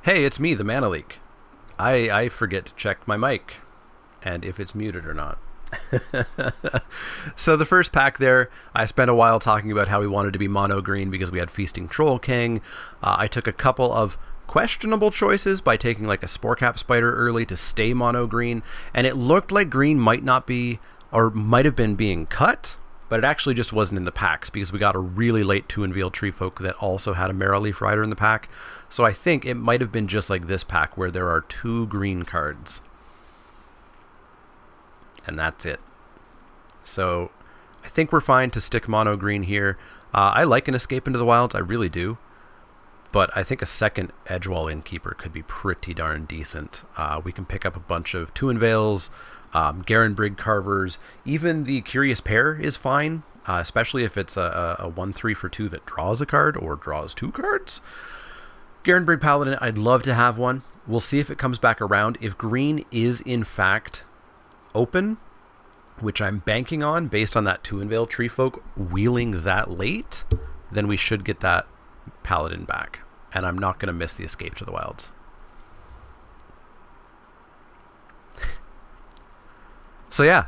Hey, it's me, the Mana Leek. I forget to check my mic and if it's muted or not. So the first pack there, I spent a while talking about how we wanted to be mono green because we had Feasting Troll King. I took a couple of questionable choices by taking like a Sporecap Spider early to stay mono green, and it looked like green might not be, or might have been being cut, but it actually just wasn't in the packs because we got a really late 2 Unveiled Treefolk that also had a Marrowleaf Rider in the pack. So I think it might have been just like this pack where there are 2 green cards. And that's it. So I think we're fine to stick mono green here. I like an Escape into the Wilds, I really do. But I think a second Edgewall Innkeeper could be pretty darn decent. We can pick up a bunch of 2 Unveils, Garen Brig Carvers. Even the Curious Pair is fine, especially if it's a 1-3 for 2 that draws a card or draws 2 cards. Garen Brig Paladin, I'd love to have one. We'll see if it comes back around. If green is in fact open, which I'm banking on based on that 2 Unveiled Treefolk wheeling that late, then we should get that Paladin back. And I'm not going to miss the Escape to the Wilds. So yeah,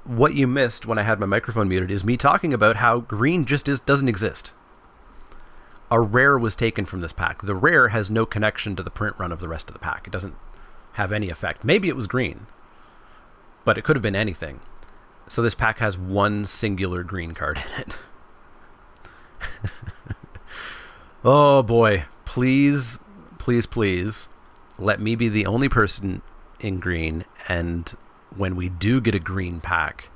what you missed when I had my microphone muted is me talking about how green just doesn't exist. A rare was taken from this pack. The rare has no connection to the print run of the rest of the pack. It doesn't have any effect. Maybe it was green, but it could have been anything. So this pack has one singular green card in it. Oh boy, please, please, please let me be the only person in green, and when we do get a green pack,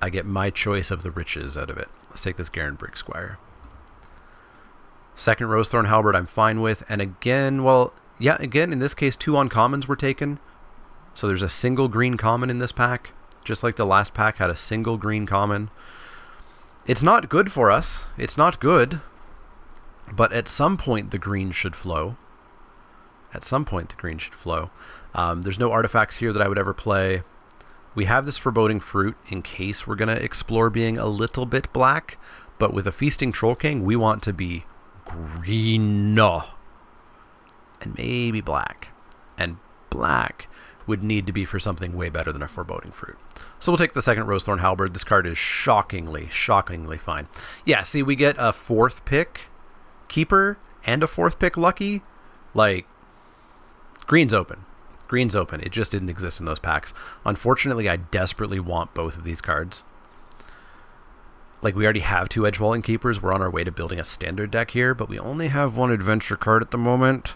I get my choice of the riches out of it. Let's take this Garen Brig Squire. Second Rosethorn Halberd I'm fine with, and again, well, yeah, again, in this case, 2 uncommons were taken. So there's a single green common in this pack, just like the last pack had a single green common. It's not good for us. It's not good. But at some point, the green should flow. At some point, the green should flow. There's no artifacts here that I would ever play. We have this Foreboding Fruit in case we're going to explore being a little bit black. But with a Feasting Troll King, we want to be green. And maybe black. And black would need to be for something way better than a Foreboding Fruit. So we'll take the second Rosethorn Halberd. This card is shockingly fine. Yeah, see, we get a 4th pick Keeper and a 4th pick Lucky. Like, green's open. Green's open. It just didn't exist in those packs. Unfortunately, I desperately want both of these cards. Like, we already have 2 Edgewall Keepers. We're on our way to building a standard deck here, but we only have 1 adventure card at the moment.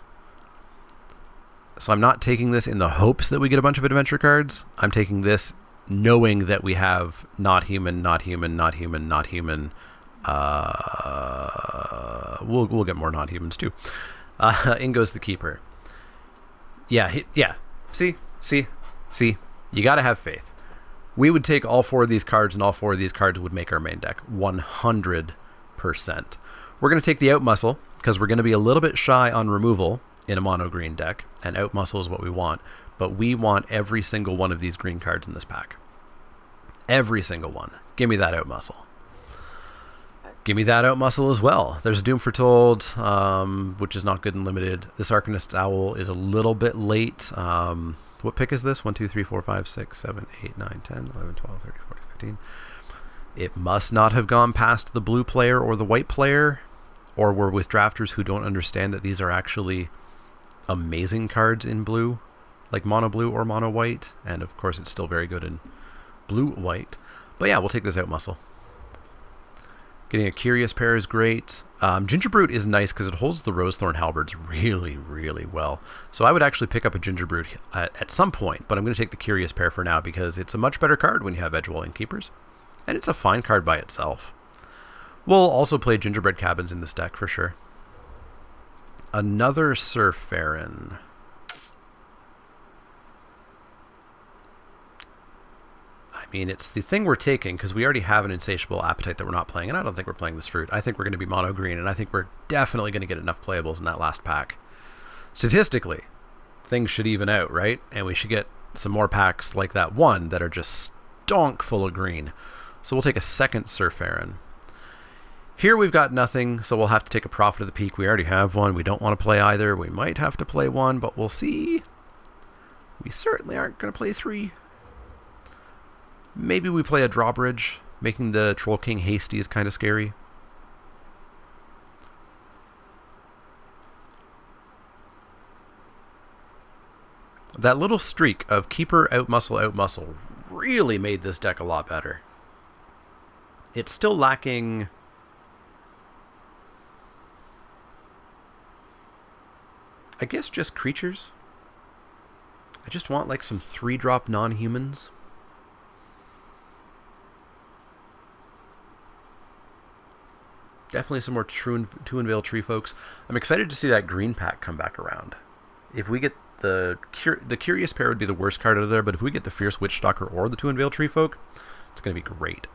So I'm not taking this in the hopes that we get a bunch of adventure cards. I'm taking this knowing that we have not human, not human, not human, not human. We'll get more non-humans too. In goes the Keeper. Yeah. See. You gotta have faith. We would take all 4 of these cards, and all 4 of these cards would make our main deck 100%. We're gonna take the Outmuscle because we're gonna be a little bit shy on removal in a mono green deck, and Outmuscle is what we want. But we want every single one of these green cards in this pack. Every single one. Give me that Outmuscle. Give me that Outmuscle as well. There's a Doom Foretold, which is not good and limited. This Arcanist's Owl is a little bit late. What pick is this? 1, 2, 3, 4, 5, 6, 7, 8, 9, 10, 11, 12, 13, 14, 15. It must not have gone past the blue player or the white player, or we're with drafters who don't understand that these are actually amazing cards in blue, like mono blue or mono white. And of course, it's still very good in blue white. But yeah, we'll take this Outmuscle. Getting a Curious Pair is great. Gingerbrute is nice because it holds the Rosethorn Halberds really, really well. So I would actually pick up a Gingerbrute at some point, but I'm going to take the Curious Pair for now because it's a much better card when you have Edgewall Innkeepers. And it's a fine card by itself. We'll also play Gingerbread Cabins in this deck for sure. Another Sir Farron. I mean, it's the thing we're taking because we already have an Insatiable Appetite that we're not playing, and I don't think we're playing this fruit. I think we're going to be mono green, and I think we're definitely going to get enough playables in that last pack. Statistically, things should even out, right? And we should get some more packs like that one that are just stonk full of green. So we'll take a second Sir Farron. Here we've got nothing, so we'll have to take a Prophet of the Peak. We already have one. We don't want to play either. We might have to play one, but we'll see. We certainly aren't going to play 3. Maybe we play a drawbridge. Making the Troll King hasty is kind of scary. That little streak of Keeper, outmuscle really made this deck a lot better. It's still lacking... I guess just creatures. I just want like some 3-drop non-humans. Definitely some more Two Unveil Tree folks. I'm excited to see that green pack come back around. If we get the Curious Pair would be the worst card out of there, but if we get the Fierce Witchstalker or the Two Unveil Tree folk, it's going to be great.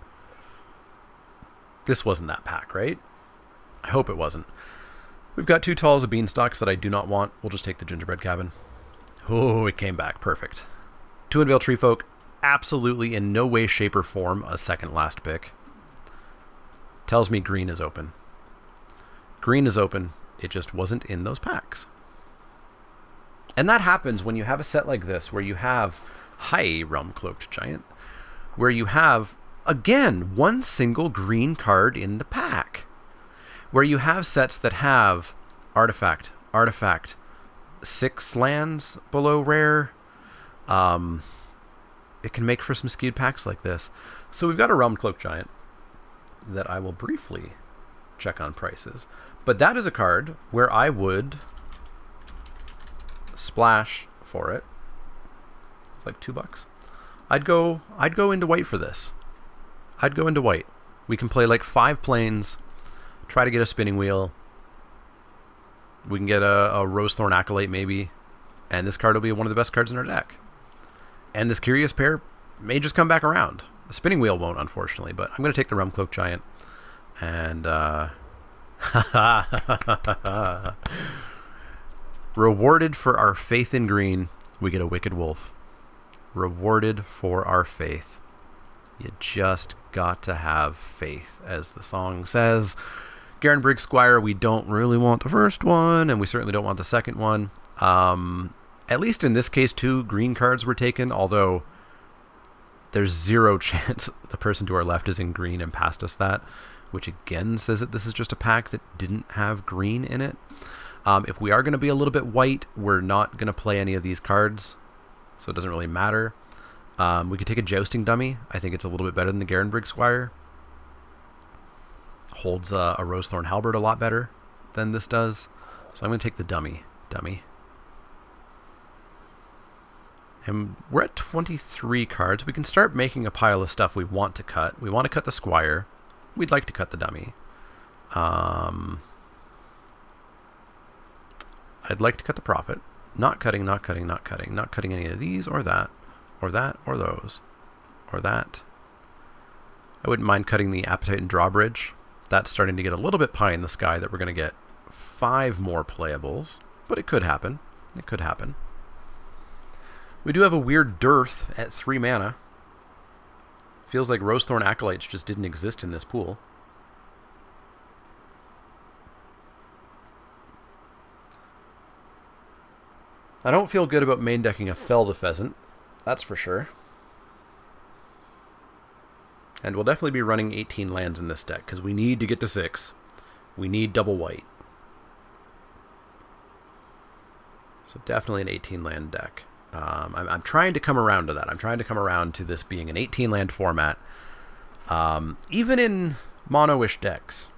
This wasn't that pack, right? I hope it wasn't. We've got 2 Talls of Beanstalks that I do not want. We'll just take the Gingerbread Cabin. Oh, it came back. Perfect. Two Unveil Tree folk, absolutely in no way, shape, or form a second last pick. Tells me green is open. Green is open. It just wasn't in those packs. And that happens when you have a set like this, where you have Realm Cloaked Giant, where you have, again, one single green card in the pack. Where you have sets that have artifact, 6 lands below rare. It can make for some skewed packs like this. So we've got a Realm Cloaked Giant that I will briefly check on prices. But that is a card where I would splash for it. It's like $2. I'd go into white for this. I'd go into white. We can play like 5 planes. Try to get a spinning wheel. We can get a Rosethorn Acolyte maybe. And this card will be one of the best cards in our deck. And this Curious Pair may just come back around. The spinning wheel won't, unfortunately, but I'm going to take the Realm Cloaked Giant. And, rewarded for our faith in green, we get a Wicked Wolf. Rewarded for our faith. You just got to have faith, as the song says. Garen Briggs Squire, we don't really want the first one, and we certainly don't want the second one. At least in this case, 2 green cards were taken, although there's 0 chance the person to our left is in green and passed us that, which again says that this is just a pack that didn't have green in it. If we are going to be a little bit white, we're not going to play any of these cards, so it doesn't really matter. We could take a Jousting Dummy. I think it's a little bit better than the Garen Briggs Squire. Holds a Rosethorn Halberd a lot better than this does. So I'm going to take the dummy. And we're at 23 cards. We can start making a pile of stuff we want to cut. We want to cut the Squire. We'd like to cut the dummy. I'd like to cut the Prophet. Not cutting any of these or that, or those, or that. I wouldn't mind cutting the Appetite and Drawbridge. That's starting to get a little bit pie in the sky that we're going to get 5 more playables, but it could happen. It could happen. We do have a weird dearth at 3 mana. Feels like Rosethorn Acolytes just didn't exist in this pool. I don't feel good about main decking a Fell the Pheasant, that's for sure. And we'll definitely be running 18 lands in this deck, because we need to get to 6. We need double white. So definitely an 18 land deck. I'm trying to come around to that. I'm trying to come around to this being an 18 land format. Even in mono-ish decks.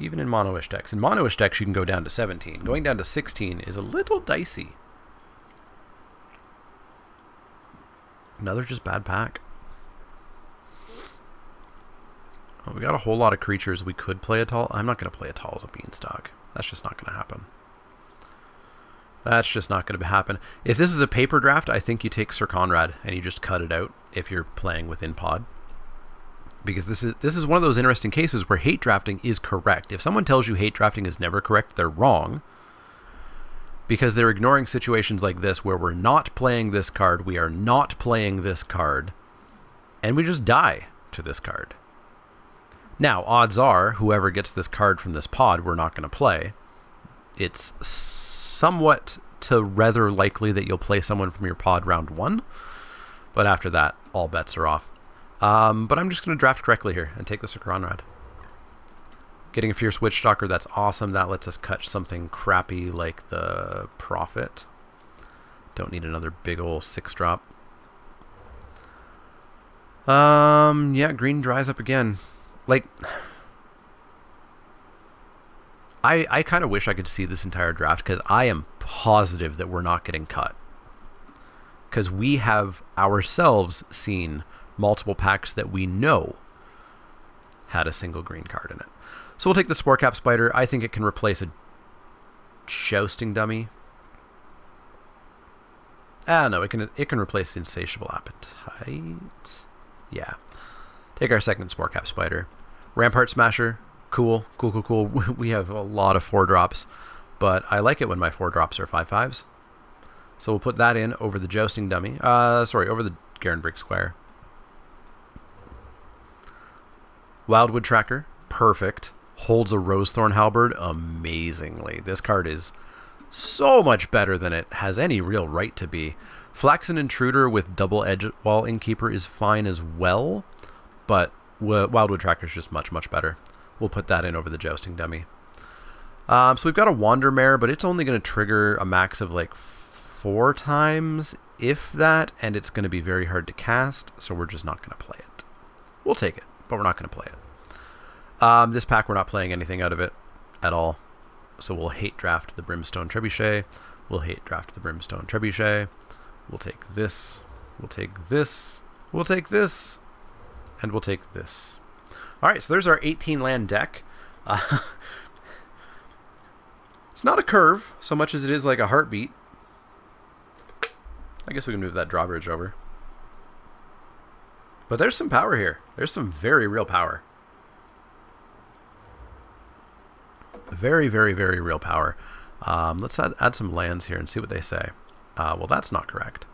In mono-ish decks, you can go down to 17. Going down to 16 is a little dicey. Another just bad pack. Oh, we got a whole lot of creatures. We could play a Tall. I'm not going to play a Tall as a Beanstalk. That's just not going to happen. That's just not going to happen. If this is a paper draft, I think you take Sir Conrad and you just cut it out if you're playing within pod. Because this is one of those interesting cases where hate drafting is correct. If someone tells you hate drafting is never correct, they're wrong. Because they're ignoring situations like this where we're not playing this card, we are not playing this card, and we just die to this card. Now, odds are, whoever gets this card from this pod, we're not going to play. It's somewhat to rather likely that you'll play someone from your pod round 1. But after that, all bets are off. But I'm just going to draft correctly here and take the Conrad. Getting a Fierce Witchstalker, that's awesome. That lets us cut something crappy like the Prophet. Don't need another big ol' 6-drop. Yeah, green dries up again. Like, I kind of wish I could see this entire draft, because I am positive that we're not getting cut. Because we have ourselves seen multiple packs that we know had a single green card in it. So we'll take the Spore Cap Spider. I think it can replace a Jousting Dummy. No, it can replace Insatiable Appetite. Yeah. Take our second Spore Cap Spider. Rampart Smasher. Cool. We have a lot of 4-drops, but I like it when my 4-drops are 5/5s. So we'll put that in over the Jousting Dummy. Over the Garenbrig Squire. Wildwood Tracker. Perfect. Holds a Rosethorn Halberd amazingly. This card is so much better than it has any real right to be. Flaxen Intruder with double Edge Wall Innkeeper is fine as well, but Wildwood Tracker is just much, much better. We'll put that in over the Jousting Dummy. So we've got a Wandermare, but it's only going to trigger a max of like 4 times, if that, and it's going to be very hard to cast, so we're just not going to play it. We'll take it, but we're not going to play it. This pack, we're not playing anything out of it at all. So we'll hate draft the Brimstone Trebuchet. We'll hate draft the Brimstone Trebuchet. We'll take this. We'll take this. We'll take this. And we'll take this. Alright, so there's our 18-land deck. It's not a curve so much as it is like a heartbeat. I guess we can move that drawbridge over. But there's some power here. There's some very real power. Very, very, very real power. Let's add some lands here and see what they say. Well, that's not correct.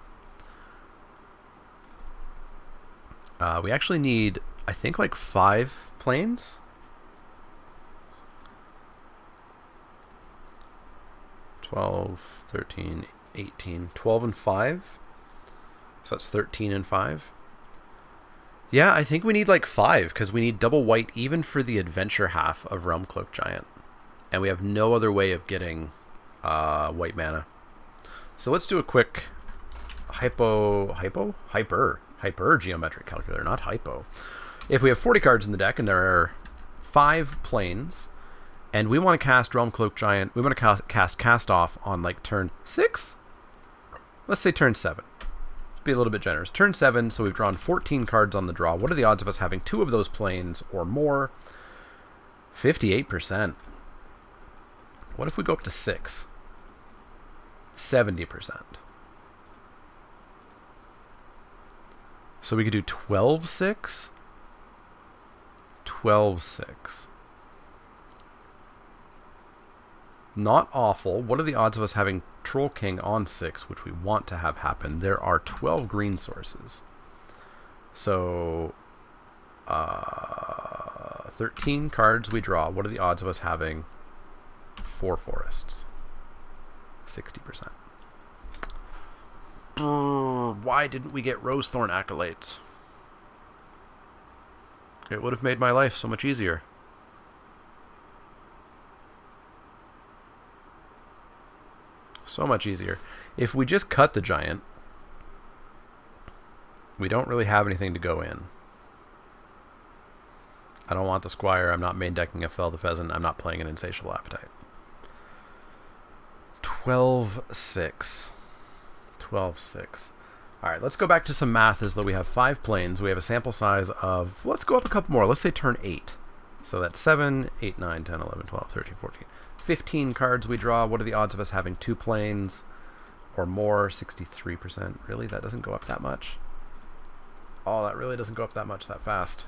We actually need, I think, like 5 planes. 12, 13, 18, 12 and 5. So that's 13 and 5. Yeah, I think we need like 5, because we need double white even for the adventure half of Realmcloak Giant. And we have no other way of getting white mana. So let's do a quick hyper geometric calculator, not hypo. If we have 40 cards in the deck and there are 5 planes, and we want to cast Realmcloak Giant, we want to cast off on like turn 6? Let's say turn 7. Let's be a little bit generous. Turn 7, so we've drawn 14 cards on the draw. What are the odds of us having 2 of those planes or more? 58%. What if we go up to 6? 70%. So we could do 12-6? 12-6. Not awful. What are the odds of us having Troll King on 6, which we want to have happen? There are 12 green sources. So 13 cards we draw. What are the odds of us having 4 forests? 60%. Why didn't we get Rosethorn Acolytes? It would have made my life so much easier. So much easier. If we just cut the giant, we don't really have anything to go in. I don't want the Squire. I'm not main decking a Fell the Pheasant. I'm not playing an Insatiable Appetite. 12-6. 12-6. Alright, let's go back to some math as though we have 5 planes. We have a sample size of, let's go up a couple more. Let's say turn 8. So that's 7, 8, 9, 10, 11, 12, 13, 14. 15 cards we draw. What are the odds of us having 2 planes or more? 63%. Really? That doesn't go up that much? Oh, that really doesn't go up that much that fast.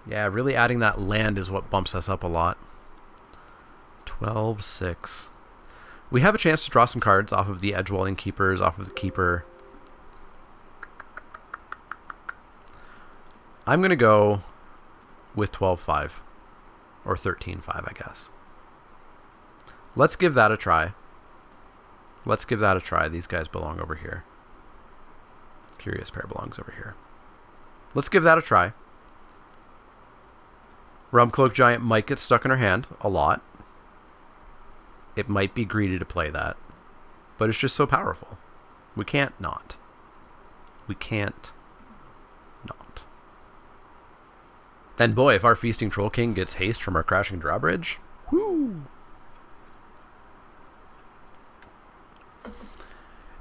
Yeah, really adding that land is what bumps us up a lot. 12-6. We have a chance to draw some cards off of the Edgewall Innkeepers, off of the Keeper. I'm going to go with 12-5. Or 13-5, I guess. Let's give that a try. Let's give that a try. These guys belong over here. Curious Pair belongs over here. Let's give that a try. Rumcloak Giant might get stuck in her hand a lot. It might be greedy to play that. But it's just so powerful. We can't not. We can't not. And boy, if our Feasting Troll King gets haste from our Crashing Drawbridge, whoo!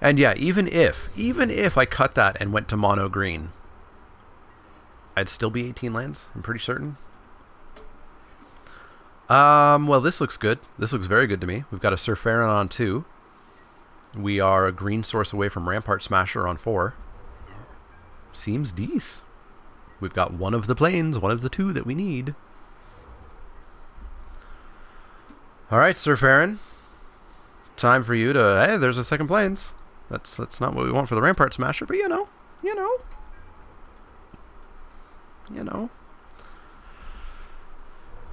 And yeah, even if I cut that and went to mono green, I'd still be 18 lands, I'm pretty certain. Well, this looks good. This looks very good to me. We've got a Surferin on 2. We are a green source away from Rampart Smasher on 4. Seems decent. We've got one of the planes, one of the 2 that we need. Alright, Surferin. Time for you to... Hey, there's a second planes. That's not what we want for the Rampart Smasher, but you know.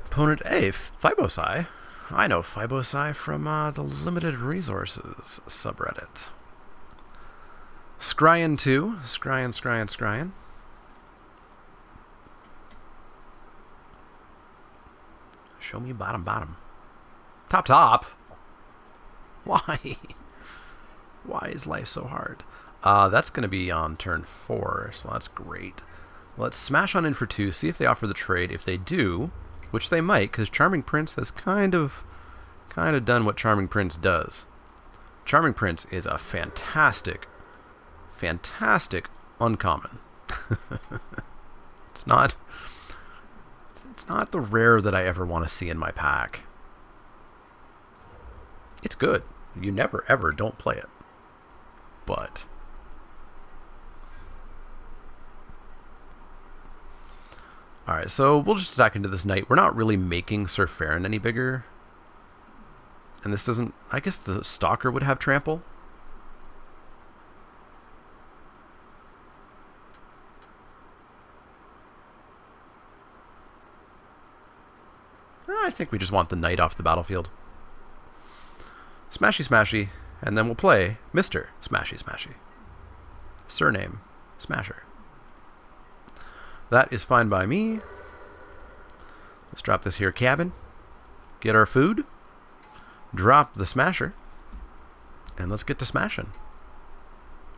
Opponent A, Fibosci. I know Fibosci from the Limited Resources subreddit. Scryan 2. Scryan. Show me bottom. Top. Why? Why is life so hard? That's going to be on turn 4, so that's great. Let's smash on in for 2, see if they offer the trade. If they do, which they might, because Charming Prince has kind of done what Charming Prince does. Charming Prince is a fantastic uncommon. It's not the rare that I ever want to see in my pack. It's good. You never ever don't play it. But alright, so we'll just attack into this knight. We're not really making Surferin any bigger. And this doesn't... I guess the Stalker would have trample. I think we just want the knight off the battlefield. Smashy, and then we'll play Mr. Smashy. Surname, Smasher. That is fine by me. Let's drop this here cabin. Get our food. Drop the Smasher. And let's get to smashing.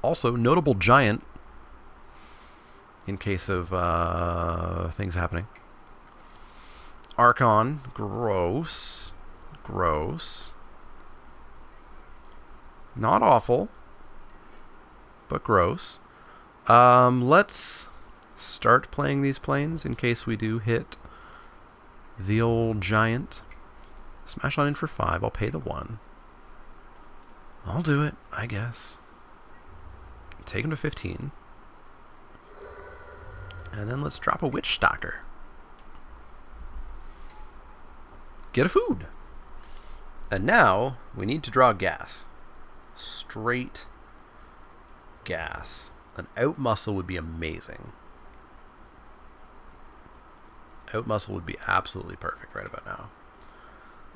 Also, notable giant. In case of things happening. Archon, gross. Not awful, but gross. Let's start playing these planes in case we do hit the old giant. Smash on in for 5. I'll pay the 1. I'll do it, I guess. Take him to 15. And then let's drop a Witch Stalker. Get a food. And now we need to draw gas. Straight gas. An out muscle would be amazing. Out muscle would be absolutely perfect right about now.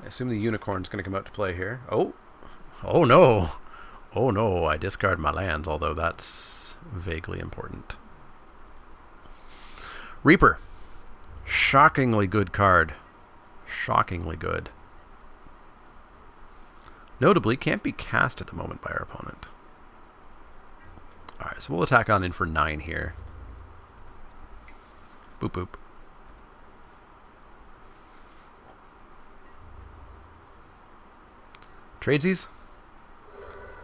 I assume the unicorn's going to come out to play here. Oh no. Oh no, I discard my lands, although that's vaguely important. Reaper. Shockingly good card. Shockingly good. Notably, can't be cast at the moment by our opponent. Alright, so we'll attack on in for 9 here. Boop boop. Tradesies?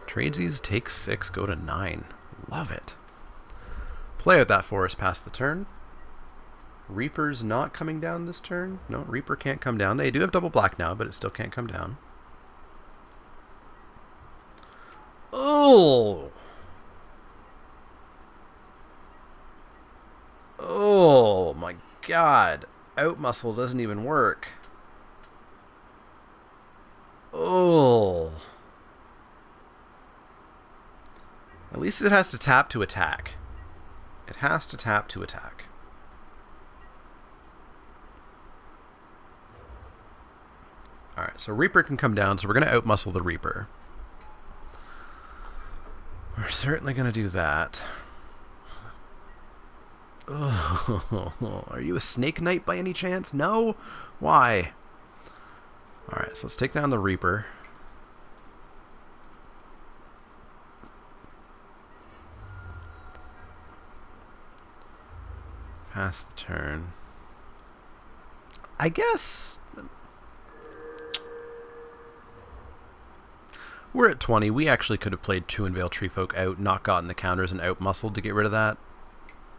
Tradesies take 6, go to 9. Love it. Play out that forest past the turn. Reaper's not coming down this turn. No, Reaper can't come down. They do have double black now, but it still can't come down. Oh! Oh my god. Out muscle doesn't even work. Oh. At least it has to tap to attack. It has to tap to attack. Alright, so Reaper can come down, so we're going to outmuscle the Reaper. We're certainly going to do that. Oh, are you a Snake Knight by any chance? No? Why? Alright, so let's take down the Reaper. Pass the turn. I guess we're at 20. We actually could have played 2 Unveiled Treefolk out, not gotten the counters, and out-muscled to get rid of that.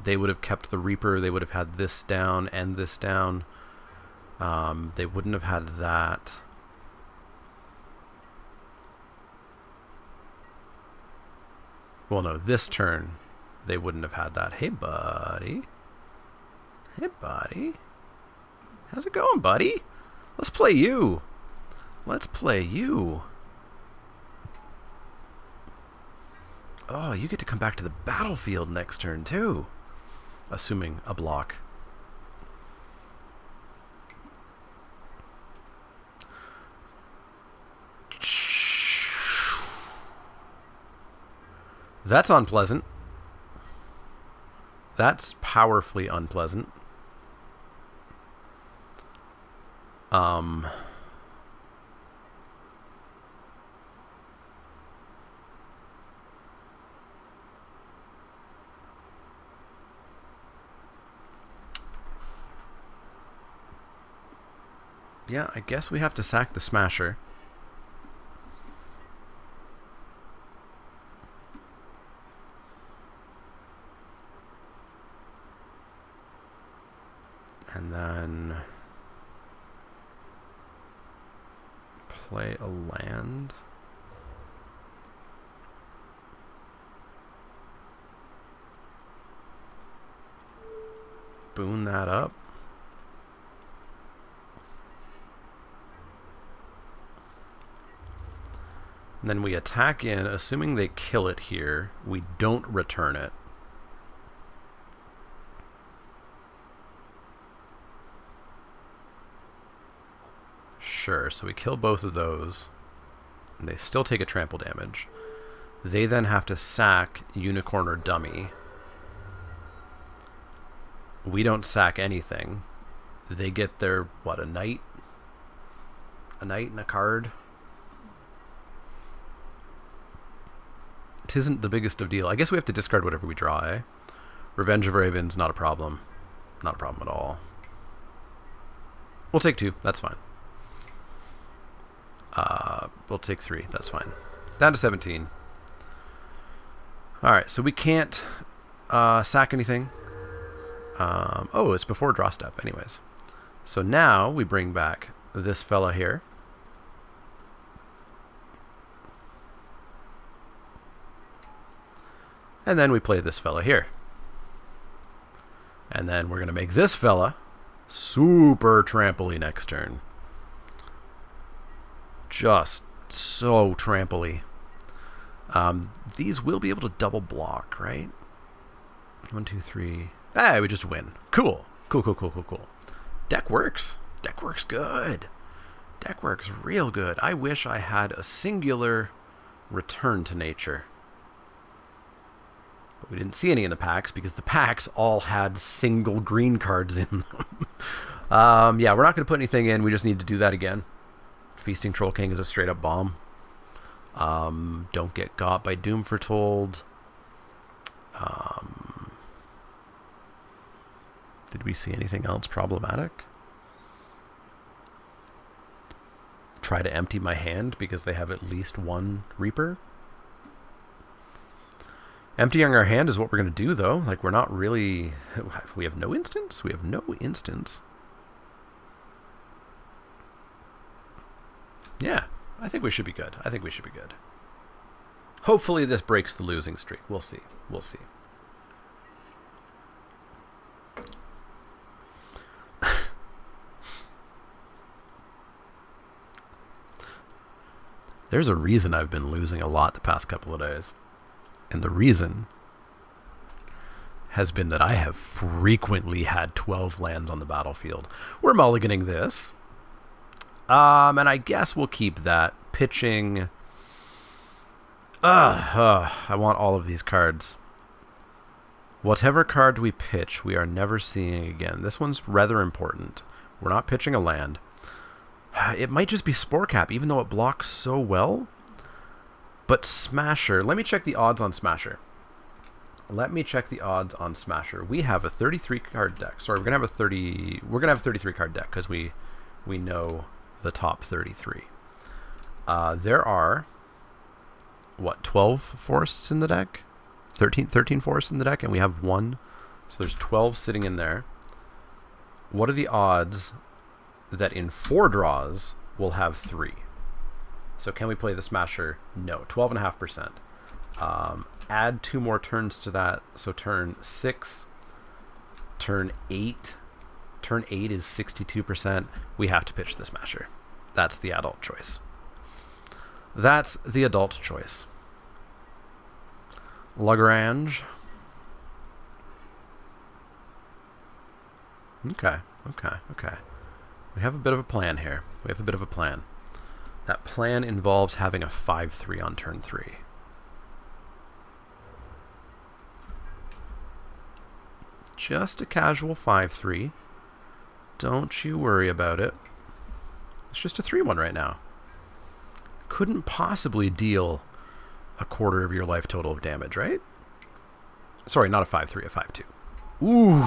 They would have kept the Reaper. They would have had this down and this down. They wouldn't have had that. Well, no, this turn they wouldn't have had that. Hey, buddy. Hey, buddy. How's it going, buddy? Let's play you. Let's play you. Oh, you get to come back to the battlefield next turn, too. Assuming a block. That's unpleasant. That's powerfully unpleasant. Yeah, I guess we have to sack the Smasher. And then play a land. Boon that up. And then we attack in, assuming they kill it here. We don't return it. Sure, so we kill both of those. And they still take a trample damage. They then have to sack Unicorn or Dummy. We don't sack anything. They get their, what, a knight? A knight and a card? It isn't the biggest of deal. I guess we have to discard whatever we draw, eh? Revenge of Ravens, not a problem. Not a problem at all. We'll take 2, that's fine. We'll take 3, that's fine. Down to 17. Alright, so we can't sack anything. Oh, it's before draw step, anyways. So now we bring back this fella here. And then we play this fella here. And then we're going to make this fella super trampoly next turn. Just so trampoly. These will be able to double block, right? 1, 2, 3. Ah, we just win. Cool. Cool, cool, cool, cool, cool. Deck works. Deck works good. Deck works real good. I wish I had a singular return to nature. But we didn't see any in the packs because the packs all had single green cards in them. Yeah, we're not going to put anything in. We just need to do that again. Feasting Troll King is a straight up bomb. Don't get got by Doom Foretold. Did we see anything else problematic? Try to empty my hand because they have at least one Reaper. Emptying our hand is what we're going to do, though. Like, we're not really... We have no instance? We have no instance. Yeah, I think we should be good. I think we should be good. Hopefully this breaks the losing streak. We'll see. We'll see. There's a reason I've been losing a lot the past couple of days. And the reason has been that I have frequently had 12 lands on the battlefield. We're mulliganing this. And I guess we'll keep that. Pitching. I want all of these cards. Whatever card we pitch, we are never seeing again. This one's rather important. We're not pitching a land. It might just be Spore Cap, even though it blocks so well. But Smasher, let me check the odds on Smasher. We have a 33 card deck. Sorry, we're gonna have a 33 card deck because we know the top 33. There are what, 12 forests in the deck? 13 forests in the deck, and we have one. So there's 12 sitting in there. What are the odds that in 4 draws we'll have 3? So can we play the Smasher? No, 12.5%. Add 2 more turns to that. So turn 6, turn 8. Turn 8 is 62%. We have to pitch the Smasher. That's the adult choice. Lagrange. Okay. We have a bit of a plan here. That plan involves having a 5-3 on turn 3. Just a casual 5-3. Don't you worry about it. It's just a 3-1 right now. Couldn't possibly deal a quarter of your life total of damage, right? Sorry, not a 5-3, a 5-2. Ooh,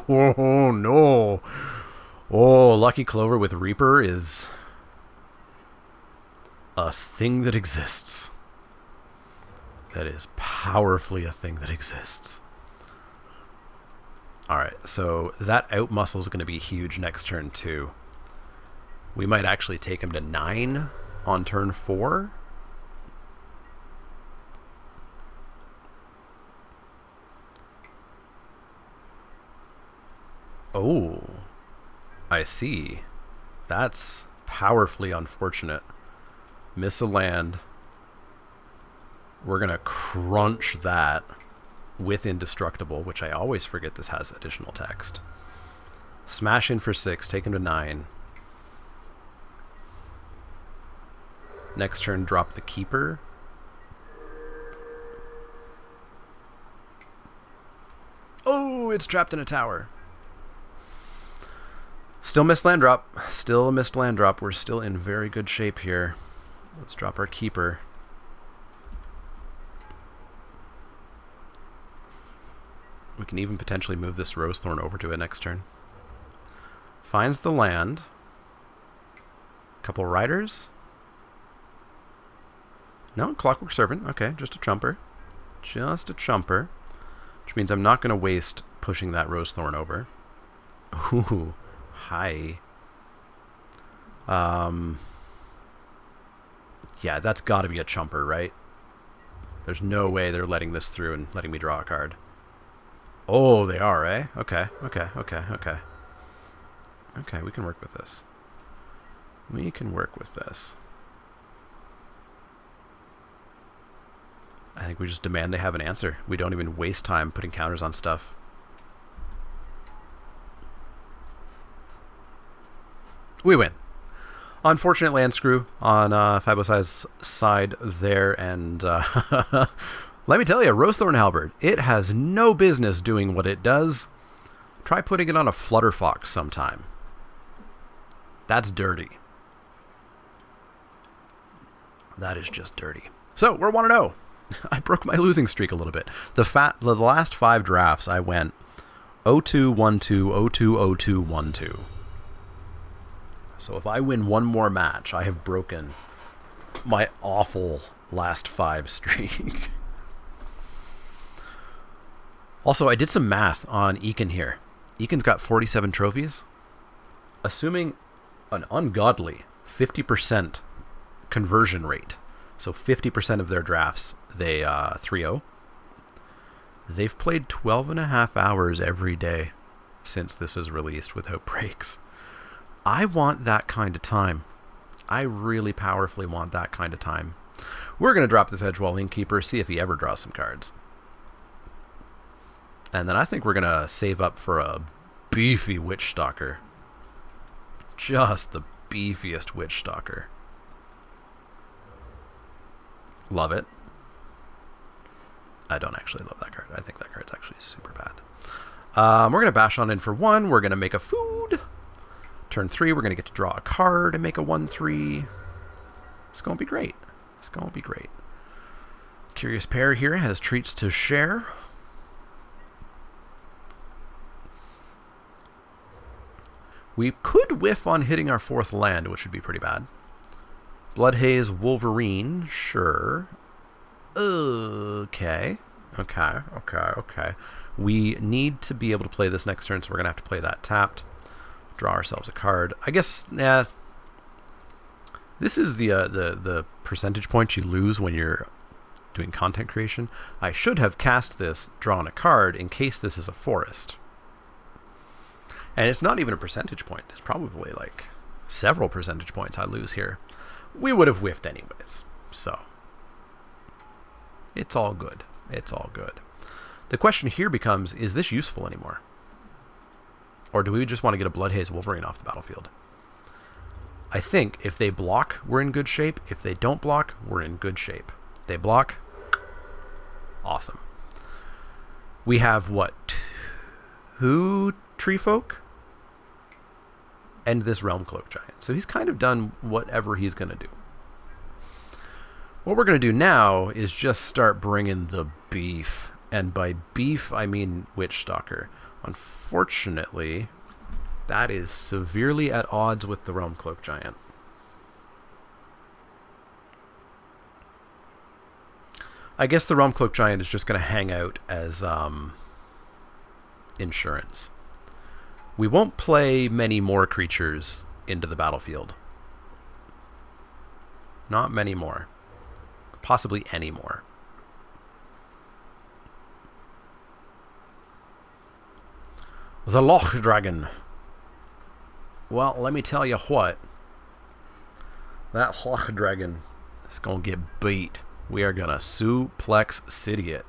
oh, no. Oh, Lucky Clover with Reaper is a thing that exists. That is powerfully a thing that exists. Alright, so that out muscle is going to be huge next turn, too. We might actually take him to 9 on turn 4. Oh, I see. That's powerfully unfortunate. Miss a land. We're going to crunch that with Indestructible, which I always forget this has additional text. Smash in for 6, take him to 9. Next turn, drop the Keeper. Oh, it's trapped in a tower. Still missed land drop. We're still in very good shape here. Let's drop our Keeper. We can even potentially move this Rosethorn over to it next turn. Finds the land. Couple riders. No, Clockwork Servant. Okay, just a chumper. Which means I'm not going to waste pushing that Rosethorn over. Ooh. Hi. Yeah, that's got to be a chumper, right? There's no way they're letting this through and letting me draw a card. Oh, they are, eh? Okay, we can work with this. I think we just demand they have an answer. We don't even waste time putting counters on stuff. We win. Unfortunate land screw on Fabosai's side there, and let me tell you, Rosethorn Halberd, it has no business doing what it does. Try putting it on a Flutterfox sometime. That's dirty. That is just dirty. So, we're 1-0. I broke my losing streak a little bit. The last 5 drafts, I went 0-2, 1-2, 0-2, 0-2, 1-2. So if I win one more match, I have broken my awful last 5 streak. Also, I did some math on Ekin here. Ekin's got 47 trophies. Assuming an ungodly 50% conversion rate, so 50% of their drafts, they 3-0. They've played 12.5 hours every day since this is released with Outbreaks. I want that kind of time. I really powerfully want that kind of time. We're going to drop this Edgewall Innkeeper, see if he ever draws some cards. And then I think we're going to save up for a beefy Witch Stalker. Just the beefiest Witch Stalker. Love it. I don't actually love that card. I think that card's actually super bad. We're going to bash on in for 1. We're going to make a food. Turn 3, we're going to get to draw a card and make a 1/3. It's going to be great. It's going to be great. Curious Pair here has treats to share. We could whiff on hitting our 4th land, which would be pretty bad. Bloodhaze Wolverine, sure. Okay. We need to be able to play this next turn, so we're going to have to play that tapped. Draw ourselves a card. I guess, yeah. This is the percentage points you lose when you're doing content creation. I should have cast this, drawn a card, in case this is a forest. And it's not even a percentage point. It's probably like several percentage points I lose here. We would have whiffed anyways. So it's all good. It's all good. The question here becomes, is this useful anymore? Or do we just want to get a Bloodhaze Wolverine off the battlefield? I think if they block, we're in good shape. If they don't block, we're in good shape. They block. Awesome. We have what? 2 Tree Folk? And this Realm Cloak Giant. So he's kind of done whatever he's going to do. What we're going to do now is just start bringing the beef. And by beef, I mean Witch Stalker. Unfortunately, that is severely at odds with the Realm Cloak Giant. I guess the Realm Cloak Giant is just going to hang out as insurance. We won't play many more creatures into the battlefield. Not many more. Possibly any more. The Loch Dragon. Well, let me tell you what. That Loch Dragon is going to get beat. We are going to suplex city it.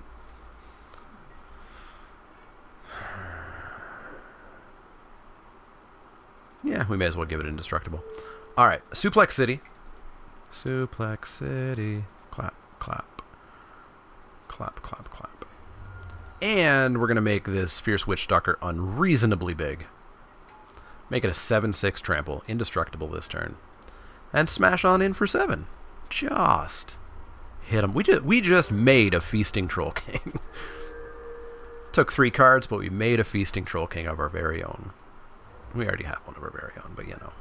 Yeah, we may as well give it indestructible. Alright, suplex city. Suplex city. Clap, clap. Clap, clap, clap. And we're going to make this Fierce Witch Stalker unreasonably big. Make it a 7/6 trample. Indestructible this turn. And smash on in for 7. Just hit him. We just made a Feasting Troll King. Took 3 cards, but we made a Feasting Troll King of our very own. We already have one of our very own, but you know.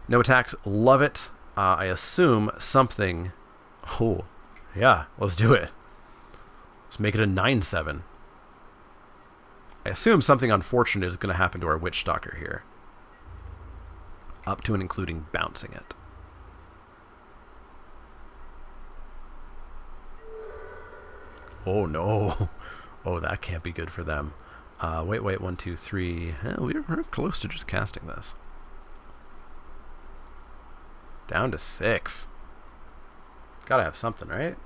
No attacks. Love it. I assume something... Oh, yeah. Let's do it. Let's make it a 9/7. I assume something unfortunate is going to happen to our Witch Stalker here. Up to and including bouncing it. Oh, no. Oh, that can't be good for them. Wait, 1, 2, 3. We're close to just casting this. Down to 6. Gotta have something, right?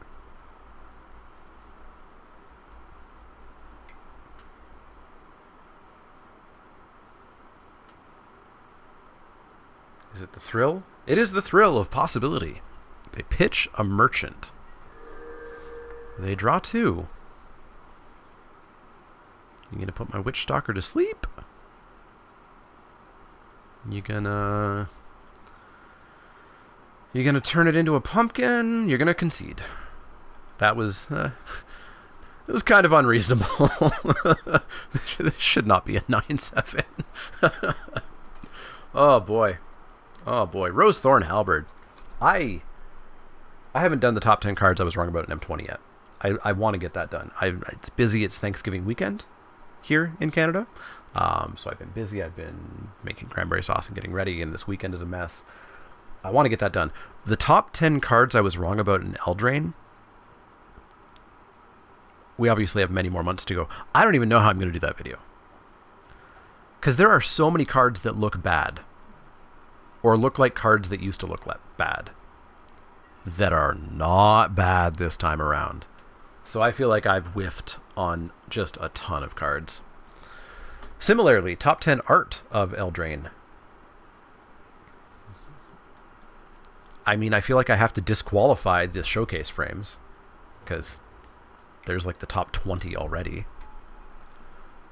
Is it the thrill? It is the thrill of possibility. They pitch a merchant. They draw 2. You gonna put my Witch Stalker to sleep? You gonna turn it into a pumpkin? You're gonna concede. That was it was kind of unreasonable. This should not be a 9/7. Oh boy. Oh boy. Rose Thorn Halberd. I haven't done the top 10 cards I was wrong about in M20 yet. I want to get that done. It's busy. It's Thanksgiving weekend here in Canada. So I've been busy. I've been making cranberry sauce and getting ready, and this weekend is a mess. I want to get that done. The top 10 cards I was wrong about in Eldraine, we obviously have many more months to go. I don't even know how I'm going to do that video. Because there are so many cards that look bad, or look like cards that used to look bad, that are not bad this time around. So I feel like I've whiffed on just a ton of cards. Similarly, top 10 art of Eldraine. I mean, I feel like I have to disqualify the showcase frames because there's like the top 20 already.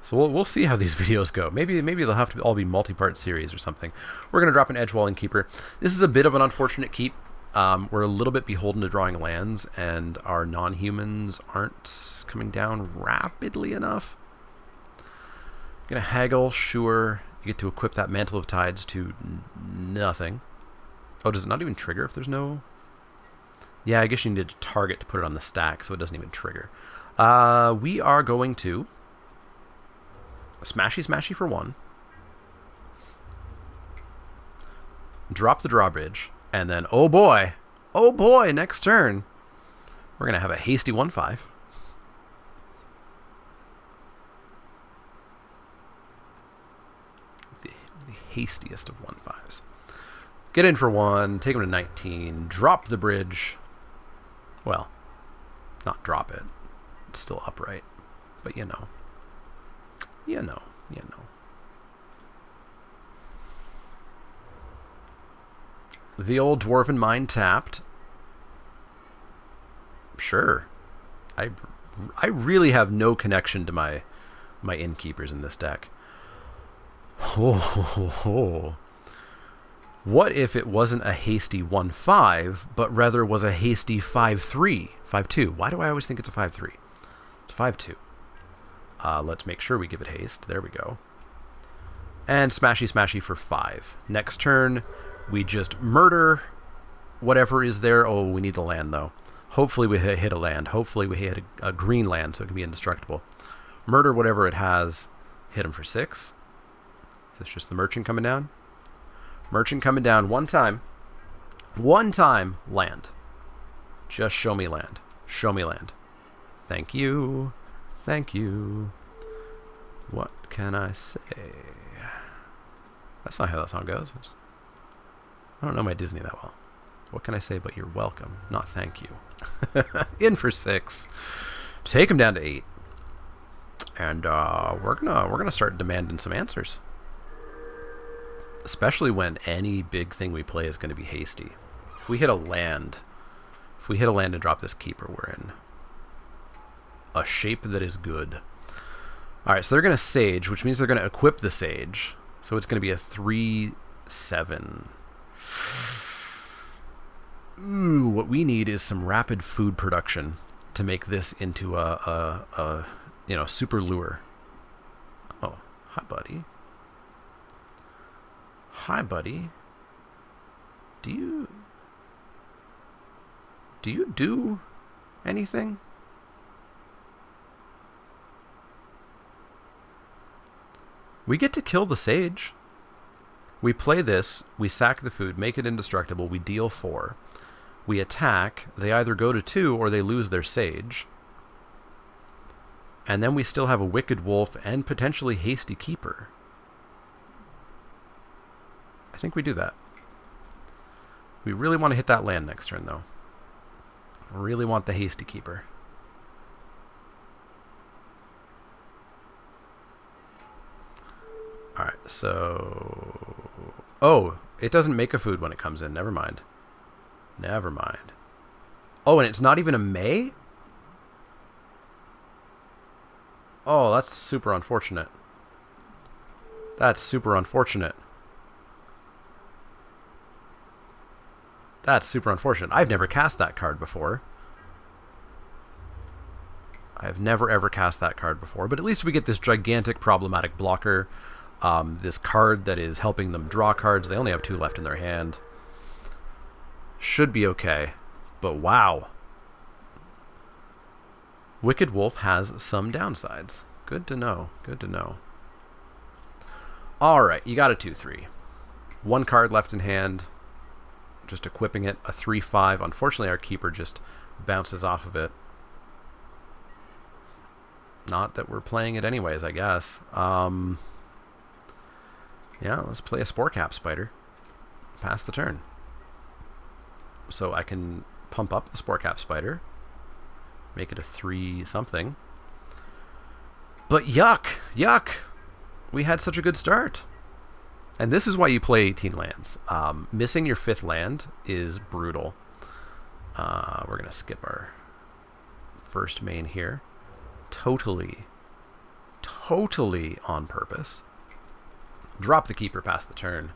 So we'll see how these videos go. Maybe they'll have to all be multi-part series or something. We're going to drop an Edgewalling Keeper. This is a bit of an unfortunate keep. We're a little bit beholden to drawing lands, and our non-humans aren't coming down rapidly enough. Going to haggle, sure. You get to equip that Mantle of Tides to nothing. Oh, does it not even trigger if there's no... Yeah, I guess you need to target to put it on the stack, so it doesn't even trigger. We are going to... Smashy for 1. Drop the drawbridge. And then, oh boy, next turn, we're going to have a hasty 1/5. The hastiest of 1/5s. Get in for 1, take him to 19, drop the bridge. Well, not drop it. It's still upright. But you know. You know. The old Dwarven Mine tapped. Sure. I really have no connection to my innkeepers in this deck. Oh. What if it wasn't a hasty 1/5, but rather was a hasty 5/3, 5/2? Why do I always think it's a 5/3? It's 5/2. Let's make sure we give it haste. There we go. And smashy for 5. Next turn, we just murder whatever is there. Oh, we need the land, though. Hopefully we hit a land. Hopefully we hit a green land so it can be indestructible. Murder whatever it has. Hit him for 6. Is this just the merchant coming down? Merchant coming down one time. One time, land. Just show me land. Show me land. Thank you. Thank you. What can I say? That's not how that song goes. I don't know my Disney that well. What can I say but you're welcome, not thank you. In for 6. Take him down to 8. And we're gonna start demanding some answers. Especially when any big thing we play is going to be hasty. If we hit a land and drop this keeper, we're in a shape that is good. Alright, so they're going to Sage, which means they're going to equip the Sage. So it's going to be a 3/7. Ooh, what we need is some rapid food production to make this into a super lure. Oh, hi buddy. Hi buddy. Do you do anything? We get to kill the Sage. We play this, we sack the food, make it indestructible, we deal 4. We attack, they either go to 2 or they lose their Sage. And then we still have a Wicked Wolf and potentially Hasty Keeper. I think we do that. We really want to hit that land next turn, though. Really want the Hasty Keeper. Alright, so... Oh, it doesn't make a food when it comes in. Never mind. Never mind. Oh, and it's not even a May? Oh, that's super unfortunate. That's super unfortunate. That's super unfortunate. I've never cast that card before. I've never ever cast that card before, but at least we get this gigantic problematic blocker. This card that is helping them draw cards. They only have 2 left in their hand. Should be okay, but wow. Wicked Wolf has some downsides. Good to know. Good to know. Alright, you got a 2/3. 1 card left in hand. Just equipping it. A 3/5. Unfortunately, our keeper just bounces off of it. Not that we're playing it anyways, I guess. Yeah, let's play a Spore Cap Spider. Pass the turn. So I can pump up the Spore Cap Spider. Make it a 3-something. But yuck! Yuck! We had such a good start. And this is why you play 18 lands. Missing your 5th land is brutal. We're going to skip our first main here. Totally on purpose. Drop the keeper past the turn.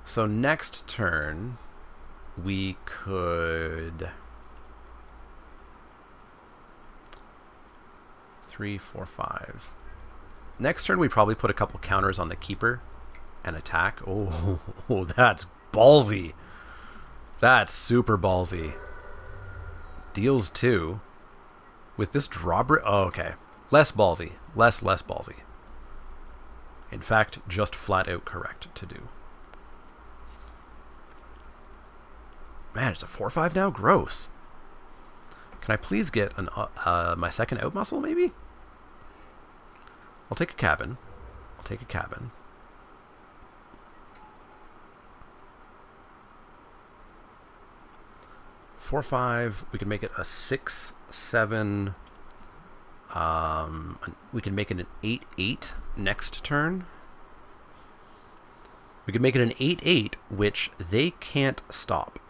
So next turn, we could... 3, 4, 5. Next turn, we probably put a couple counters on the keeper and attack. Oh, that's ballsy. That's super ballsy. Deals 2. With this drawbridge... Oh, okay. Less ballsy. Less ballsy. In fact, just flat out correct to do. Man, it's a 4/5 now? Gross. Can I please get an my second out muscle, maybe? I'll take a cabin. 4/5. We can make it a 6, 7. We can make it an 8/8 next turn. We can make it an 8/8, which they can't stop.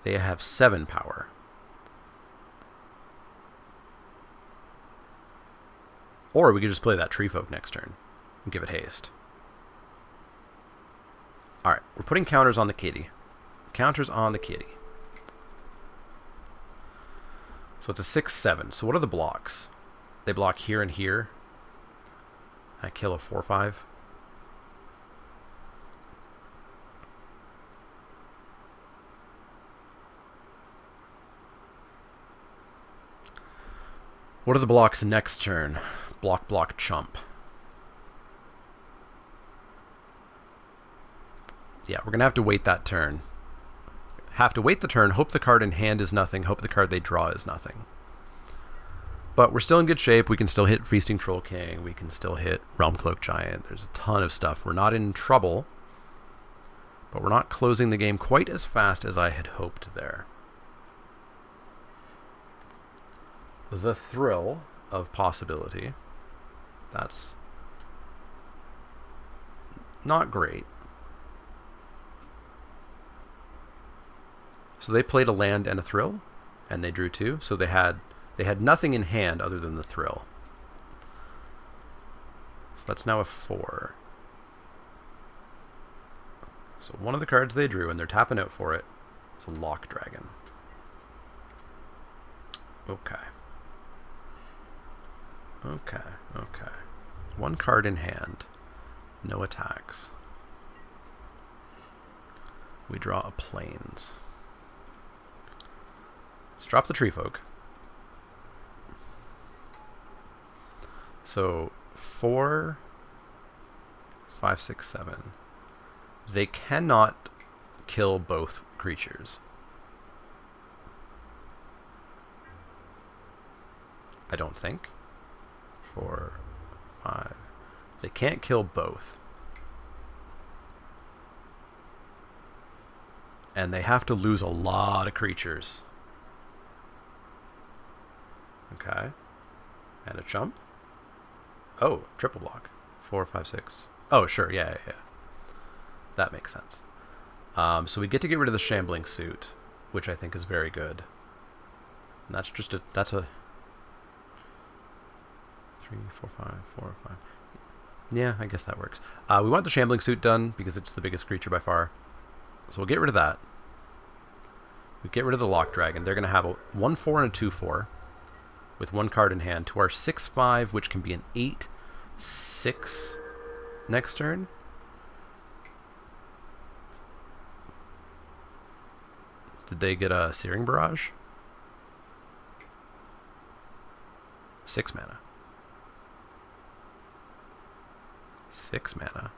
They have 7 power. Or we could just play that Tree Folk next turn and give it haste. Alright, we're putting counters on the kitty. Counters on the kitty. So it's a 6, 7. So what are the blocks? They block here and here. I kill a 4/5. What are the blocks next turn? Block, chump. Yeah, we're going to have to wait that turn. Have to wait the turn, hope the card in hand is nothing, hope the card they draw is nothing. But we're still in good shape. We can still hit Feasting Troll King. We can still hit Realm Cloak Giant. There's a ton of stuff. We're not in trouble, but we're not closing the game quite as fast as I had hoped there. The thrill of possibility. That's not great. So they played a land and a thrill, and they drew 2. So they had nothing in hand other than the thrill. So that's now a 4. So one of the cards they drew, and they're tapping out for it, is a Lock Dragon. Okay. 1 card in hand. No attacks. We draw a Plains. Let's drop the Tree Folk. So 4, 5, 6, 7. They cannot kill both creatures. I don't think. 4, 5. They can't kill both. And they have to lose a lot of creatures. Okay. And a chump. Oh, triple block. 4, 5, 6. Oh, sure. Yeah. That makes sense. So we get to get rid of the Shambling Suit, which I think is very good. And that's just that's a 3, 4, 5, 4, 5. Yeah, I guess that works. We want the Shambling Suit done because it's the biggest creature by far. So we'll get rid of that. We get rid of the Lock Dragon. They're going to have a 1/4 and a 2/4 with 1 card in hand to our 6/5, which can be an 8/6 next turn. Did they get a Searing Barrage? 6 mana. 6 mana.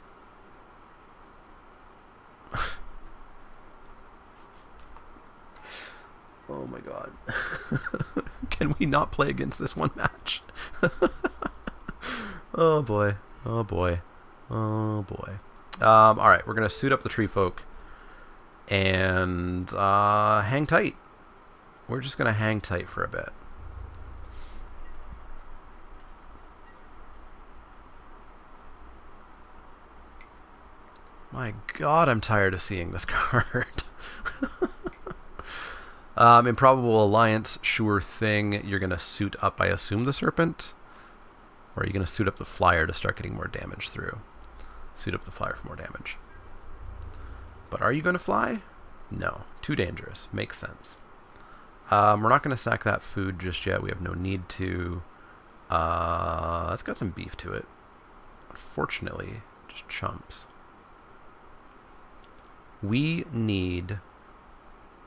Oh my god. Can we not play against this one match? Oh boy. Alright, we're going to suit up the Tree Folk and hang tight. We're just going to hang tight for a bit. My god, I'm tired of seeing this card. Improbable Alliance, sure thing. You're going to suit up, I assume, the Serpent? Or are you going to suit up the Flyer to start getting more damage through? Suit up the Flyer for more damage. But are you going to fly? No. Too dangerous. Makes sense. We're not going to sack that food just yet. We have no need to. It's got some beef to it. Unfortunately, just chumps. We need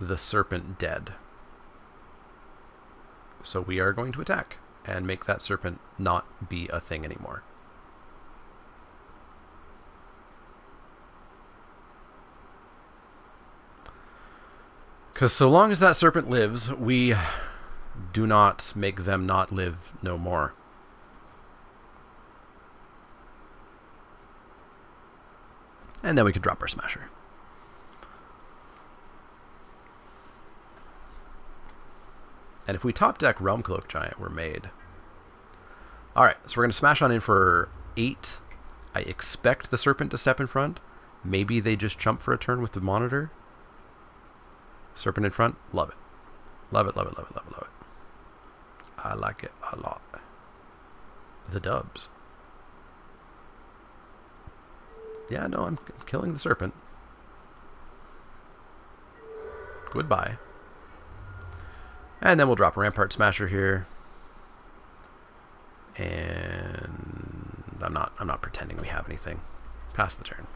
the Serpent dead. So we are going to attack and make that Serpent not be a thing anymore. Because so long as that Serpent lives, we do not make them not live no more. And then we could drop our Smasher. And if we top deck Realm Cloak Giant, we're made. Alright, so we're going to smash on in for 8. I expect the Serpent to step in front. Maybe they just jump for a turn with the Monitor. Serpent in front, love it. Love it, love it, love it, love it, love it. I like it a lot. The dubs. Yeah, no, I'm killing the Serpent. Goodbye. And then we'll drop a Rampart Smasher here. And I'm not pretending we have anything. Pass the turn.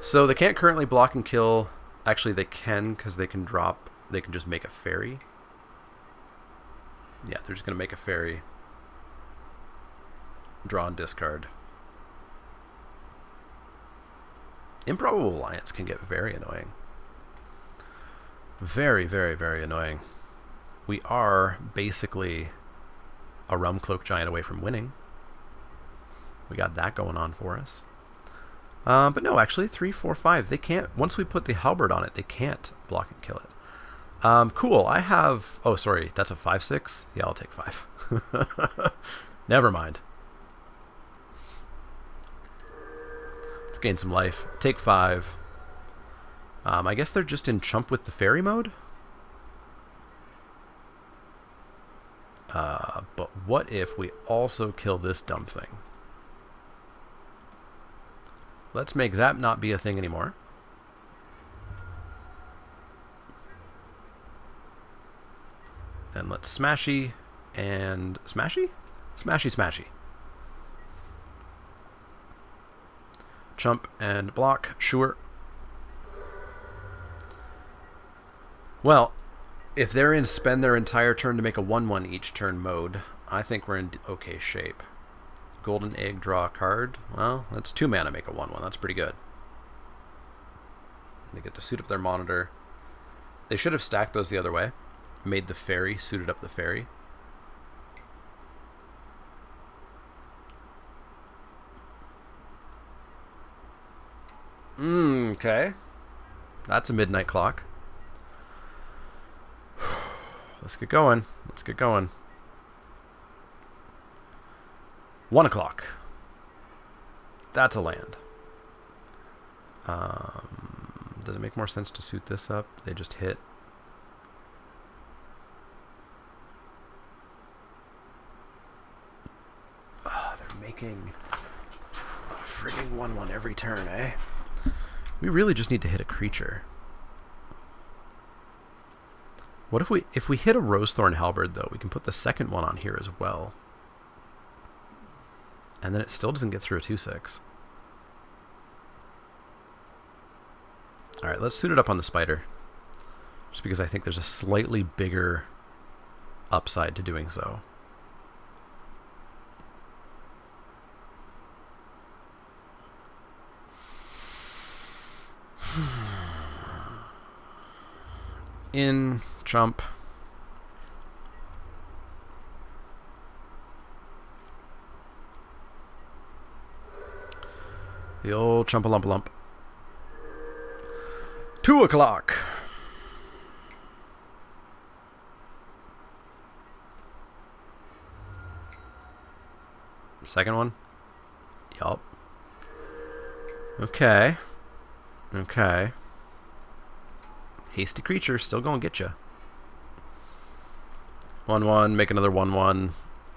So they can't currently block and kill. Actually, they can, because they can drop. They can just make a fairy. Yeah, they're just going to make a fairy. Draw and discard. Improbable Alliance can get very annoying. Very, very, very annoying. We are basically a Realm Cloak Giant away from winning. We got that going on for us. But no, actually, 3, 4, 5. They can't. Once we put the Halberd on it, they can't block and kill it. Cool. I have. Oh, sorry. That's a 5/6. Yeah, I'll take 5. Never mind. Let's gain some life. Take 5. I guess they're just in chump with the fairy mode. But what if we also kill this dumb thing? Let's make that not be a thing anymore. Then let's smashy and smashy? Smashy, smashy. Chump and block, sure. Well, if they're in spend their entire turn to make a 1/1 each turn mode, I think we're in okay shape. Golden Egg, draw a card. Well, that's 2 mana, make a 1/1. That's pretty good. They get to suit up their Monitor. They should have stacked those the other way. Made the fairy, suited up the fairy. Okay. That's a midnight clock. Let's get going. Let's get going. 1 o'clock. That's a land. Does it make more sense to suit this up? They just hit. Oh, they're making a frigging 1/1 every turn, eh? We really just need to hit a creature. What if we hit a Rosethorn Halberd, though? We can put the second one on here as well. And then it still doesn't get through a 2/6. Alright, let's suit it up on the Spider. Just because I think there's a slightly bigger upside to doing so. In, chump. The old chumpa-lumpa-lump. 2 o'clock. Second one? Yup. Okay. Okay. Hasty creature, still gonna get you. 1-1, make another 1-1.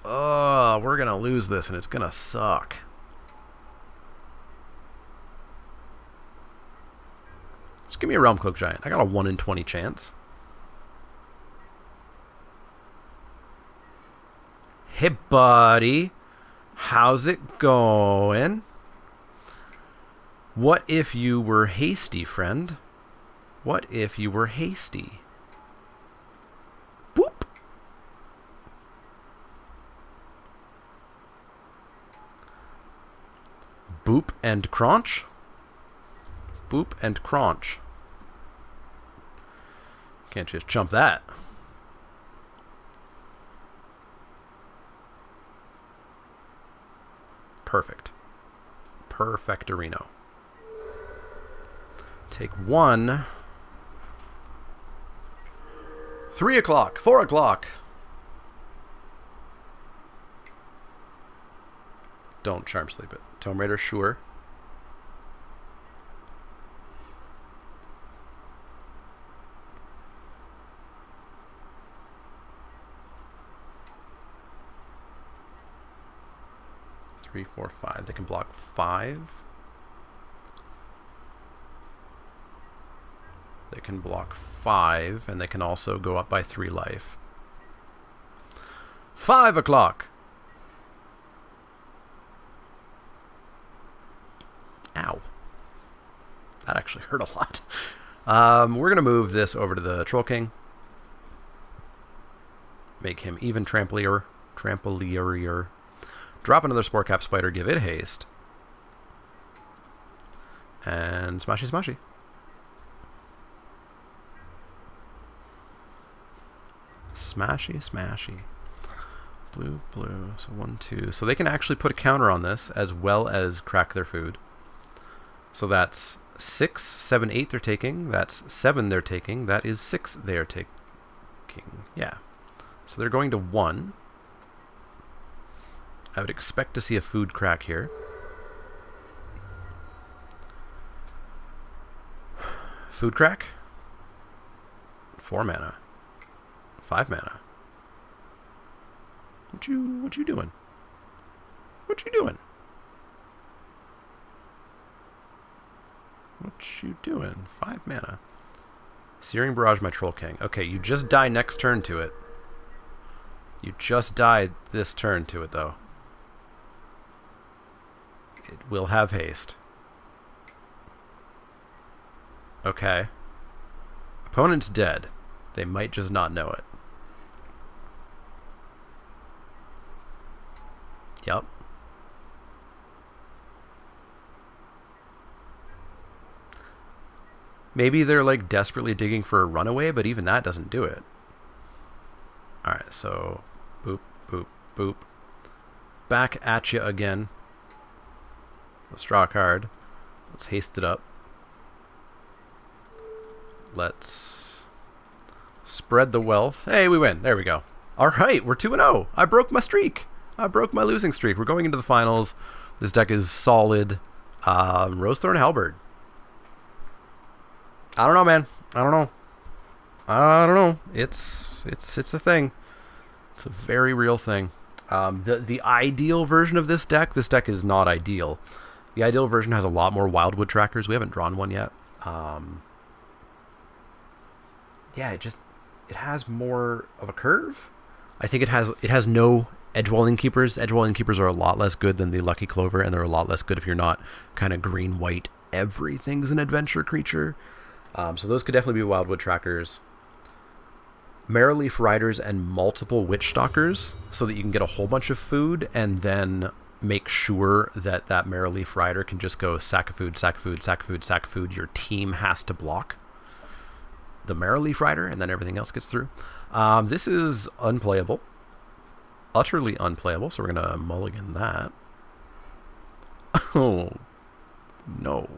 Oh, we're gonna lose this and it's gonna suck. Just give me a Realm Cloak Giant. I got a 1 in 20 chance. Hey, buddy. How's it going? What if you were hasty, friend? What if you were hasty? Boop. Boop and crunch. Boop and crunch. Can't just jump that. Perfect. Perfectorino. Take 1. 3 o'clock. 4 o'clock. Don't Charm Sleep it. Tome Raider, sure. Three, 4, 5. They can block 5. They can block 5, and they can also go up by 3 life. 5 o'clock! Ow. That actually hurt a lot. We're going to move this over to the Troll King. Make him even tramplier. Trampolier. Drop another Spore Cap Spider, give it haste. And smashy smashy. Smashy smashy. Blue, blue. So 1, 2. So they can actually put a counter on this as well as crack their food. So that's 6, 7, 8 they're taking. That's 7 they're taking. That is 6 they're taking. Yeah. So they're going to 1. I would expect to see a food crack here. Food crack? 4 mana. 5 mana. What you doing? What you doing? What you doing? 5 mana. Searing Barrage my Troll King. Okay, you just die next turn to it. You just died this turn to it, though. It will have haste. Okay. Opponent's dead. They might just not know it. Yep. Maybe they're like desperately digging for a runaway, but even that doesn't do it. Alright, so boop, boop, boop. Back at you again. Let's draw a card. Let's haste it up. Let's spread the wealth. Hey, we win. There we go. Alright, we're 2-0. I broke my streak. I broke my losing streak. We're going into the finals. This deck is solid. Rosethorn Halberd. I don't know, man. I don't know. It's a thing. It's a very real thing. The ideal version of this deck is not ideal. The ideal version has a lot more Wildwood trackers. We haven't drawn one yet. Yeah, it has more of a curve. I think it has no Edgewalling Keepers. Edgewalling Keepers are a lot less good than the Lucky Clover, and they're a lot less good if you're not kind of green-white. Everything's an adventure creature. So those could definitely be Wildwood trackers. Marrowleaf Riders and multiple Witch Stalkers, so that you can get a whole bunch of food and then make sure that that Marrowleaf Rider can just go sack of food, sack of food, sack of food, sack of food. Your team has to block the Marrowleaf Rider, and then everything else gets through. This is unplayable. Utterly unplayable, so we're going to mulligan that. Oh, no.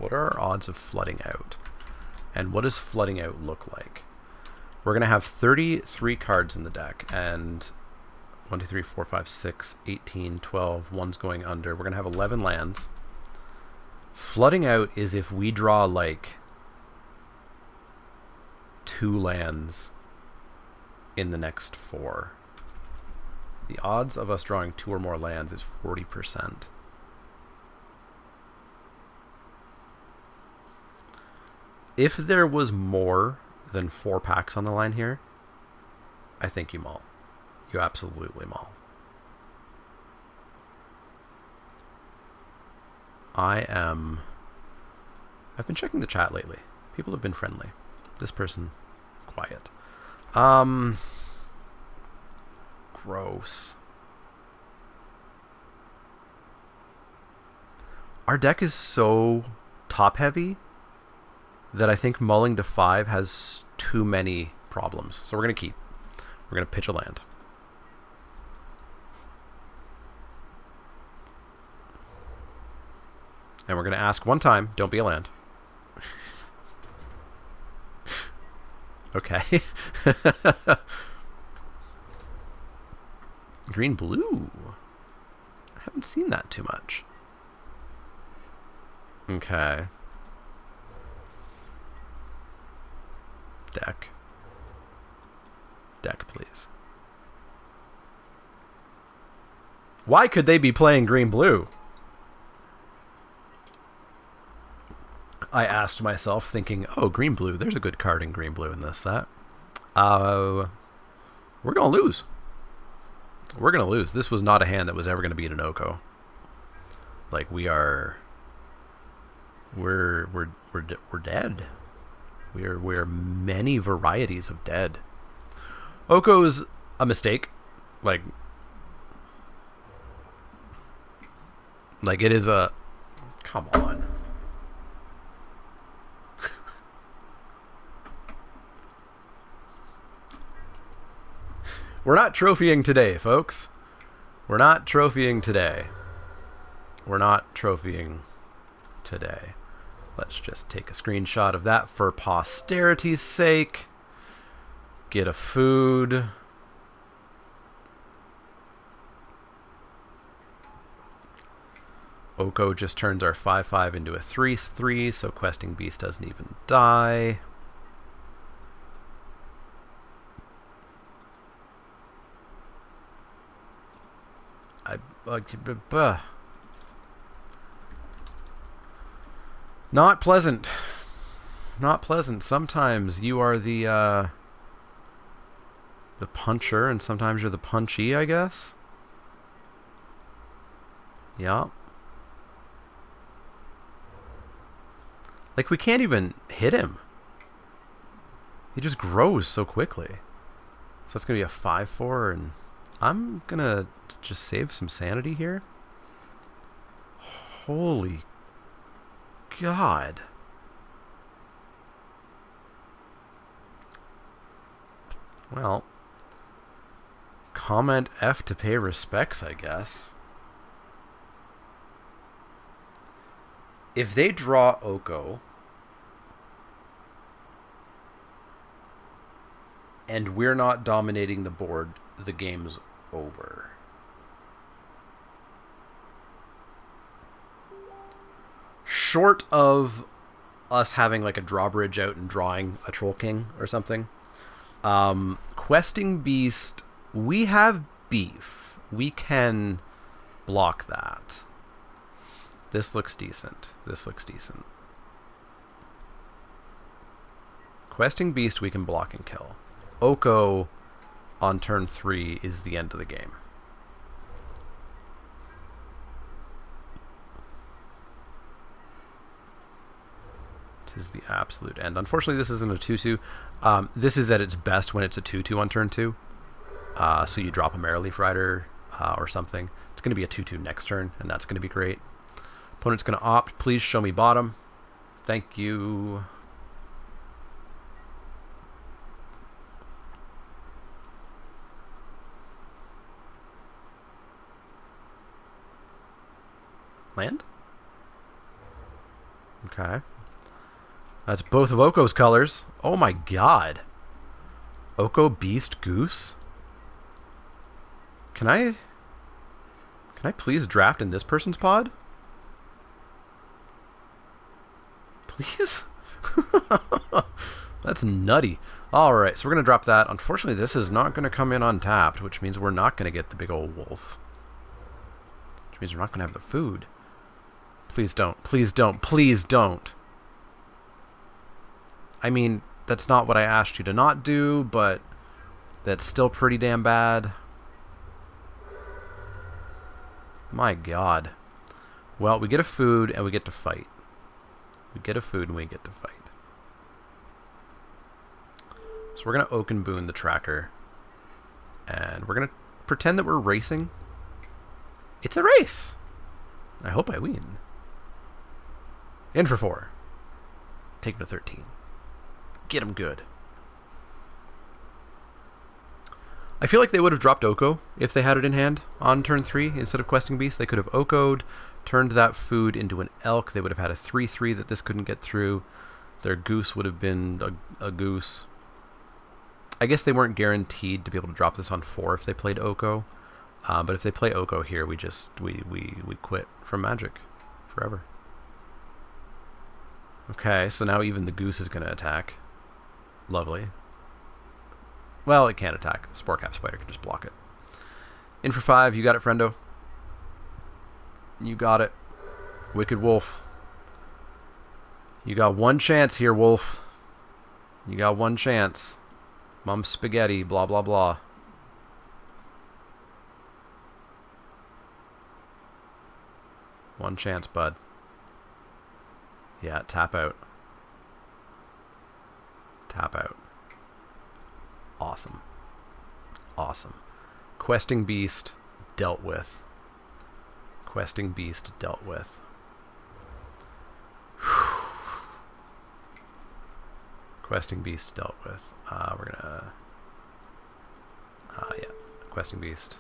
What are our odds of flooding out? And what does flooding out look like? We're going to have 33 cards in the deck, and 1, 2, 3, 4, 5, 6, 18, 12, one's going under. We're going to have 11 lands. Flooding out is if we draw like 2 lands in the next 4. The odds of us drawing 2 or more lands is 40%. If there was more than 4 packs on the line here, I think you maul. You absolutely maul. I've been checking the chat lately. People have been friendly. This person, quiet. Gross. Our deck is so top heavy that I think mulling to 5 has too many problems. So we're going to keep. We're going to pitch a land. And we're going to ask one time, don't be a land. Okay. Green blue. I haven't seen that too much. Okay. Deck. Deck, please. Why could they be playing green blue? I asked myself, thinking, oh, green blue, there's a good card in green blue in this set. We're going to lose. We're going to lose. This was not a hand that was ever going to beat an Oko. Like, we're dead. We're many varieties of dead. Oko's a mistake. Like it is a... Come on. We're not trophying today, folks. We're not trophying today. We're not trophying today. Let's just take a screenshot of that for posterity's sake. Get a food. Oko just turns our 5/5 into a 3/3, so Questing Beast doesn't even die. Not pleasant. Not pleasant. Sometimes you are the puncher, and sometimes you're the punchy, I guess. Yeah. Like, we can't even hit him. He just grows so quickly. So that's going to be a 5/4, and I'm going to just save some sanity here. Holy God. Well, comment F to pay respects, I guess. If they draw Oko and we're not dominating the board, the game's over. Short of us having like a drawbridge out and drawing a Troll King or something. Questing Beast, we have beef. We can block that. This looks decent. This looks decent. Questing Beast we can block and kill. Oko on turn 3 is the end of the game. Is the absolute end. Unfortunately, this isn't a 2/2. This is at its best when it's a 2/2 on turn 2. So you drop a Marrowleaf Rider or something. It's going to be a 2/2 next turn, and that's going to be great. Opponent's going to opt. Please show me bottom. Thank you. Land? Okay. That's both of Oko's colors. Oh my god. Oko, Beast, Goose? Can I please draft in this person's pod? Please? That's nutty. Alright, so we're going to drop that. Unfortunately, this is not going to come in untapped, which means we're not going to get the big old wolf. Which means we're not going to have the food. Please don't. Please don't. Please don't. I mean, that's not what I asked you to not do, but that's still pretty damn bad. My god. Well, we get a food and we get to fight. We get a food and we get to fight. So we're going to Oak and Boon the tracker. And we're going to pretend that we're racing. It's a race! I hope I win. In for 4. Take him to 13. Get him good. I feel like they would have dropped Oko if they had it in hand on turn 3 instead of Questing Beast. They could have Oko'd, turned that food into an elk. They would have had a 3/3 that this couldn't get through. Their goose would have been a goose. I guess they weren't guaranteed to be able to drop this on 4 if they played Oko. But if they play Oko here, we quit from Magic forever. Okay, so now even the goose is going to attack. Lovely. Well, it can't attack. The Spore Cap Spider can just block it. In for 5. You got it, friendo. You got it. Wicked Wolf. You got one chance here, Wolf. You got one chance. Mom's spaghetti, blah, blah, blah. One chance, bud. Yeah, tap out. Tap out. Awesome. Awesome. Questing Beast dealt with. Questing Beast dealt with. Questing Beast dealt with. We're gonna... yeah. Questing Beast.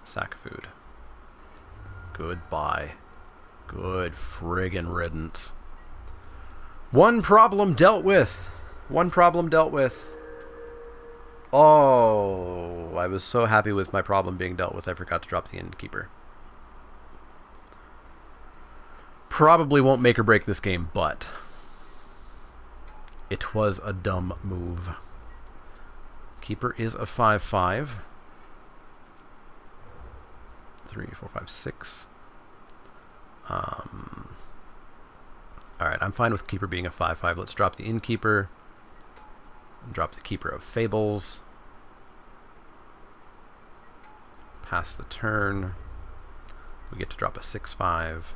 Sack of food. Goodbye. Good friggin' riddance. One problem dealt with. One problem dealt with. Oh, I was so happy with my problem being dealt with, I forgot to drop the Innkeeper. Probably won't make or break this game, but it was a dumb move. Keeper is a 5/5. 3, 4, 5, 6. Alright, I'm fine with Keeper being a 5/5. Let's drop the Innkeeper. Drop the Keeper of Fables. Pass the turn. We get to drop a 6/5.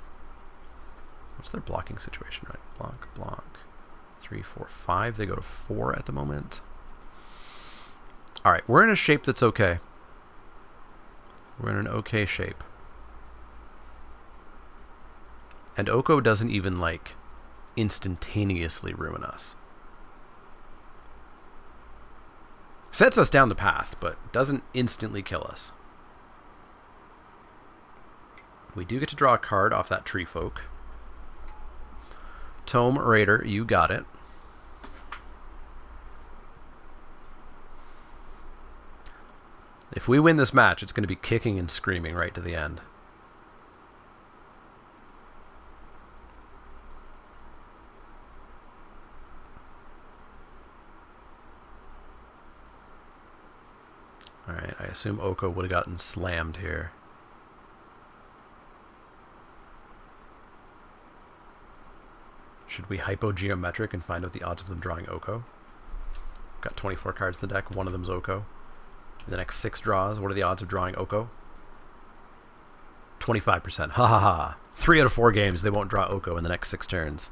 What's their blocking situation, right? Block, block. 3, 4, 5. They go to 4 at the moment. Alright, we're in a shape that's okay. We're in an okay shape. And Oko doesn't even, like, instantaneously ruin us. Sets us down the path, but doesn't instantly kill us. We do get to draw a card off that Tree Folk. Tome Raider, you got it. If we win this match, it's going to be kicking and screaming right to the end. Alright, I assume Oko would have gotten slammed here. Should we hypogeometric and find out the odds of them drawing Oko? Got 24 cards in the deck, one of them's Oko. In the next 6 draws, what are the odds of drawing Oko? 25%. Ha ha ha. 3 out of 4 games, they won't draw Oko in the next 6 turns.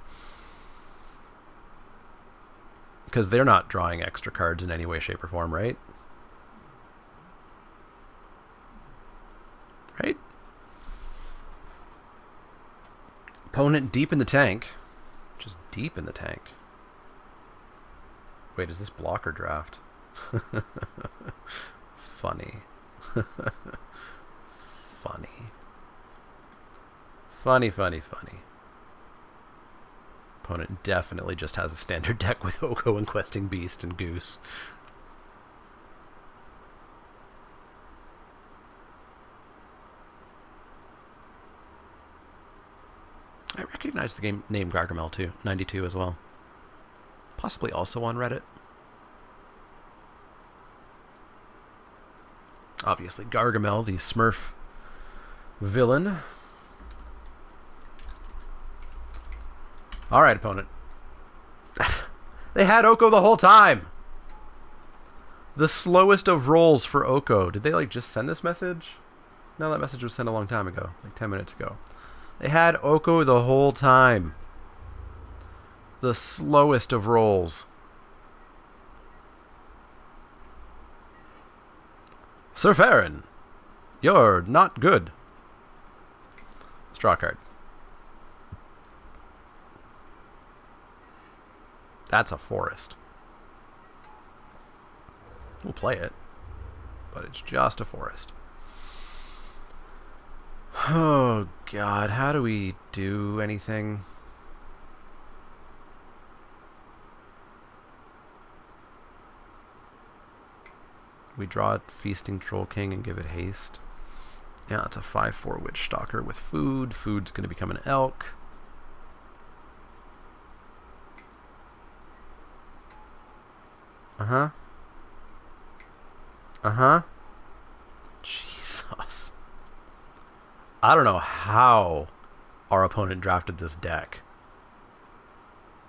Because they're not drawing extra cards in any way, shape, or form, right? Right? Opponent deep in the tank. Just deep in the tank. Wait, is this block or draft? Funny. Funny. Funny, funny, funny. Opponent definitely just has a standard deck with Oko and Questing Beast and Goose. I recognize the name Gargamel too, 92 as well. Possibly also on Reddit. Obviously, Gargamel, the Smurf villain. Alright, opponent. They had Oko the whole time! The slowest of rolls for Oko. Did they, like, just send this message? No, that message was sent a long time ago. Like 10 minutes ago. They had Oko the whole time. The slowest of rolls. Sir Farron, you're not good. Let's draw a card. That's a forest. We'll play it, but it's just a forest. Oh, God. How do we do anything? We draw a Feasting Troll King and give it haste. Yeah, it's a 5/4 Witch Stalker with food. Food's going to become an elk. Uh-huh. Uh-huh. Jesus. I don't know how our opponent drafted this deck,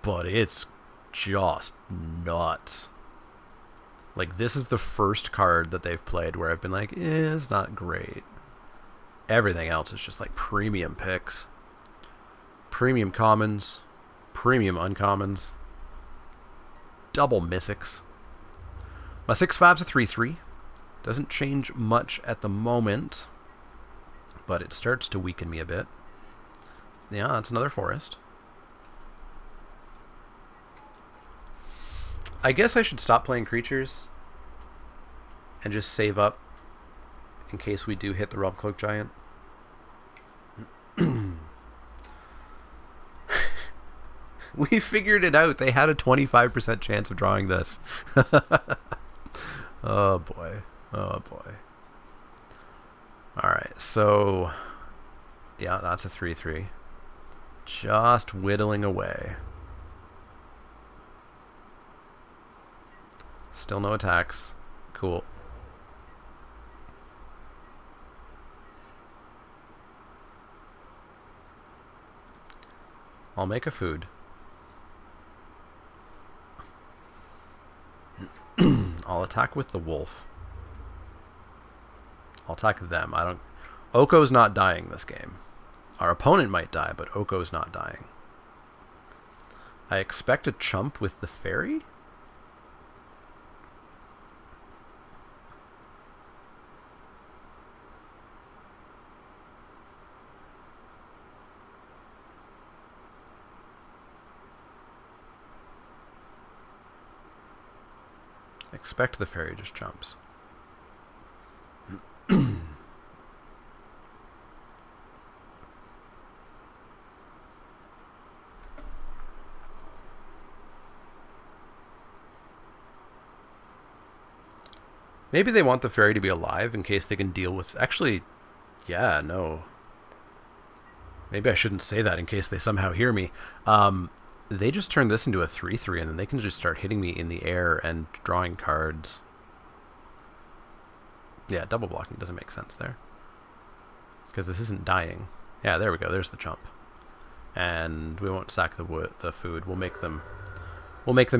but it's just nuts. Like, this is the first card that they've played where I've been like, it's not great. Everything else is just like premium picks. Premium commons. Premium uncommons. Double mythics. My 6/5's a 3/3. Doesn't change much at the moment, but it starts to weaken me a bit. Yeah, that's another forest. I guess I should stop playing creatures and just save up in case we do hit the Realmcloak Giant. We figured it out. They had a 25% chance of drawing this. Oh boy. Oh boy. Alright, so yeah, that's a 3/3. Just whittling away. Still no attacks. Cool. I'll make a food. I'll attack with the wolf. I'll attack them. Oko's not dying this game. Our opponent might die, but Oko's not dying. I expect a chump with the fairy? Expect the fairy just jumps. Maybe they want the fairy to be alive in case they can deal with... Actually, yeah, no. Maybe I shouldn't say that in case they somehow hear me. They just turn this into a 3/3, and then they can just start hitting me in the air and drawing cards. Yeah, double blocking doesn't make sense there. Because this isn't dying. Yeah, there we go. There's the chump. And we won't sack the food. We'll make them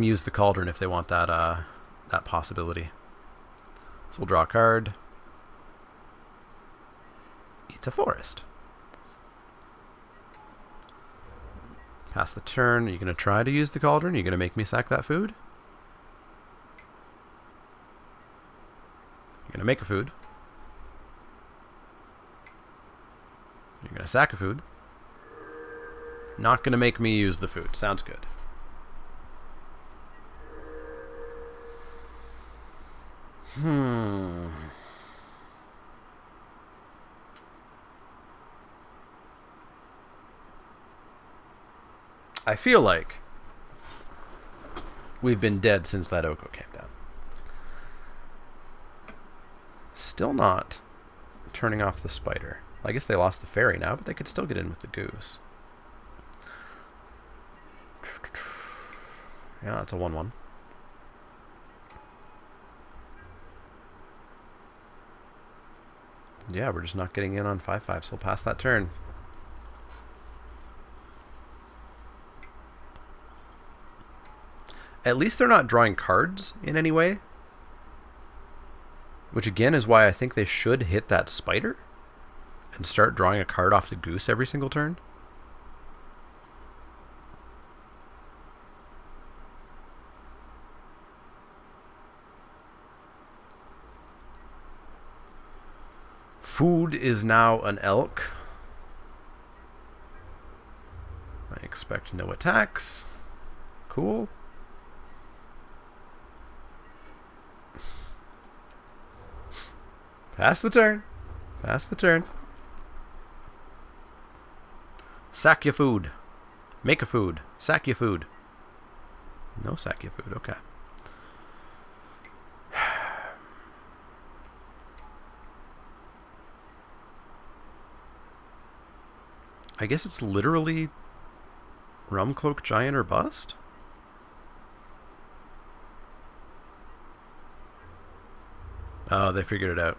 use the cauldron if they want that that possibility. So we'll draw a card. It's a forest. Pass the turn. Are you going to try to use the cauldron? Are you going to make me sack that food? You're going to make a food. You're going to sack a food. Not going to make me use the food. Sounds good. I feel like we've been dead since that Oko came down. Still not turning off the spider. I guess they lost the fairy now, but they could still get in with the goose. Yeah, it's a 1/1. Yeah, we're just not getting in on 5/5, so we'll pass that turn. At least they're not drawing cards in any way. Which again is why I think they should hit that spider and start drawing a card off the goose every single turn. Food is now an elk. I expect no attacks. Cool. Pass the turn. Pass the turn. Sack your food. Make a food. Sack your food. No sack your food. Okay. I guess it's literally Rumcloak Giant or bust? Oh, they figured it out.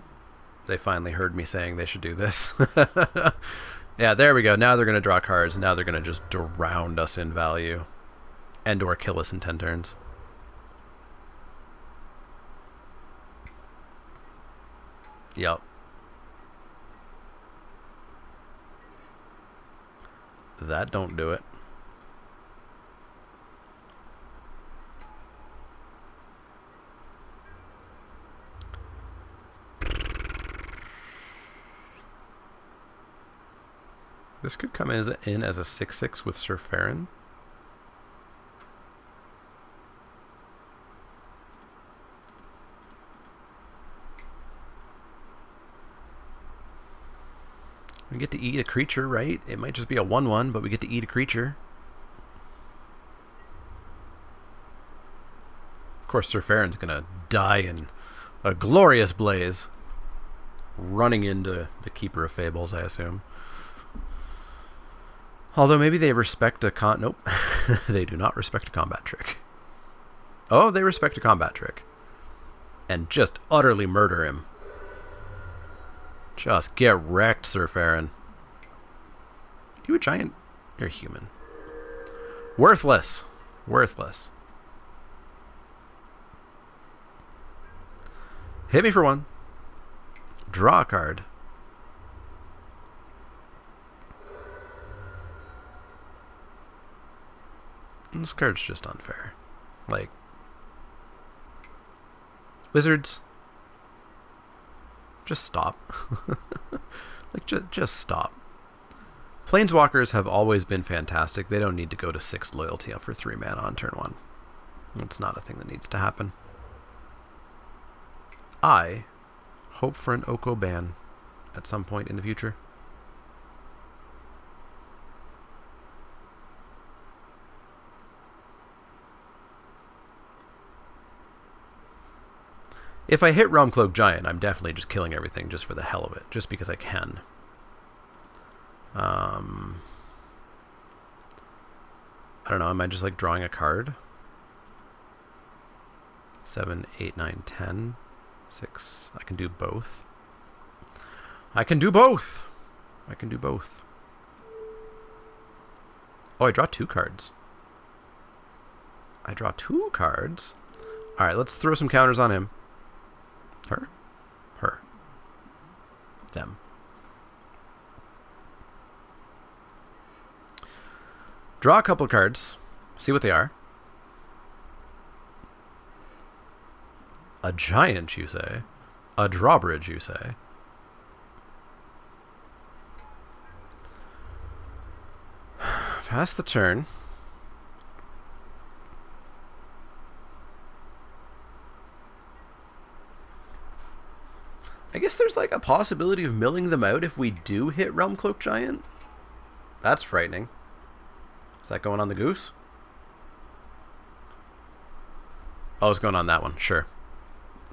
They finally heard me saying they should do this. Yeah, there we go. Now they're going to draw cards. Now they're going to just drown us in value. And or kill us in 10 turns. Yup. That don't do it. This could come in as a 6/6 with Sir Farron. We get to eat a creature, right? It might just be a 1/1, but we get to eat a creature. Of course, Sir Farron's gonna die in a glorious blaze, running into the Keeper of Fables, I assume. Although maybe they respect a nope. They do not respect a combat trick. Oh, they respect a combat trick. And just utterly murder him. Just get wrecked, Sir Farron. You a giant? You're human. Worthless. Worthless. Hit me for 1. Draw a card. This card's just unfair. Like, Wizards, just stop. Like, just stop. Planeswalkers have always been fantastic. They don't need to go to 6 loyalty for 3 mana on turn 1. It's not a thing that needs to happen. I hope for an Oko ban at some point in the future. If I hit Rumcloak Giant, I'm definitely just killing everything just for the hell of it, just because I can. I don't know, am I just like drawing a card? 7, 8, 9, 10, 6. I can do both. I can do both! I can do both. Oh, I draw 2 cards. I draw 2 cards? Alright, let's throw some counters on him. Her? Her. Them. Draw a couple cards. See what they are. A giant, you say? A drawbridge, you say? Pass the turn. I guess there's like a possibility of milling them out if we do hit Realmcloak Giant. That's frightening. Is that going on the goose? Oh, it's going on that one. Sure.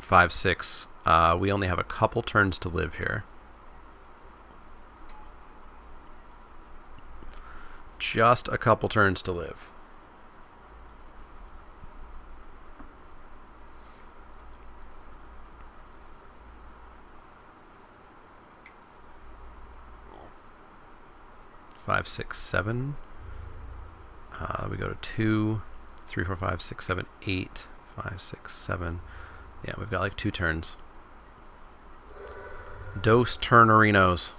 5, 6. We only have a couple turns to live here. Just a couple turns to live. Five, 6, 7. We go to 2, 3, 4, 5, 6, 7, 8. 5, 6, 7. Yeah, we've got like 2 turns. Dos Turnerinos.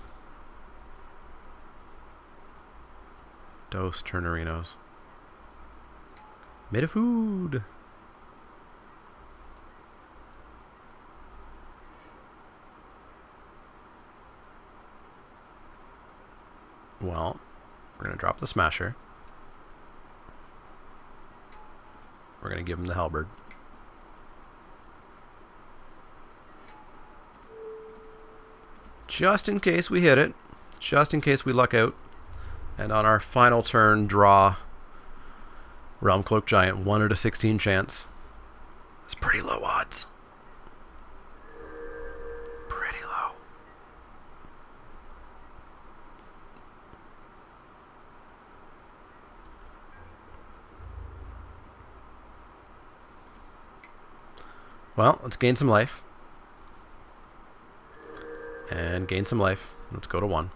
Dos Turnerinos. Made of food. Well, we're going to drop the Smasher. We're going to give him the Halberd. Just in case we hit it. Just in case we luck out. And on our final turn, draw Realm Cloak Giant. 1 out of 16 chance. It's pretty low odds. Pretty low. Well, let's gain some life. And gain some life. Let's go to 1.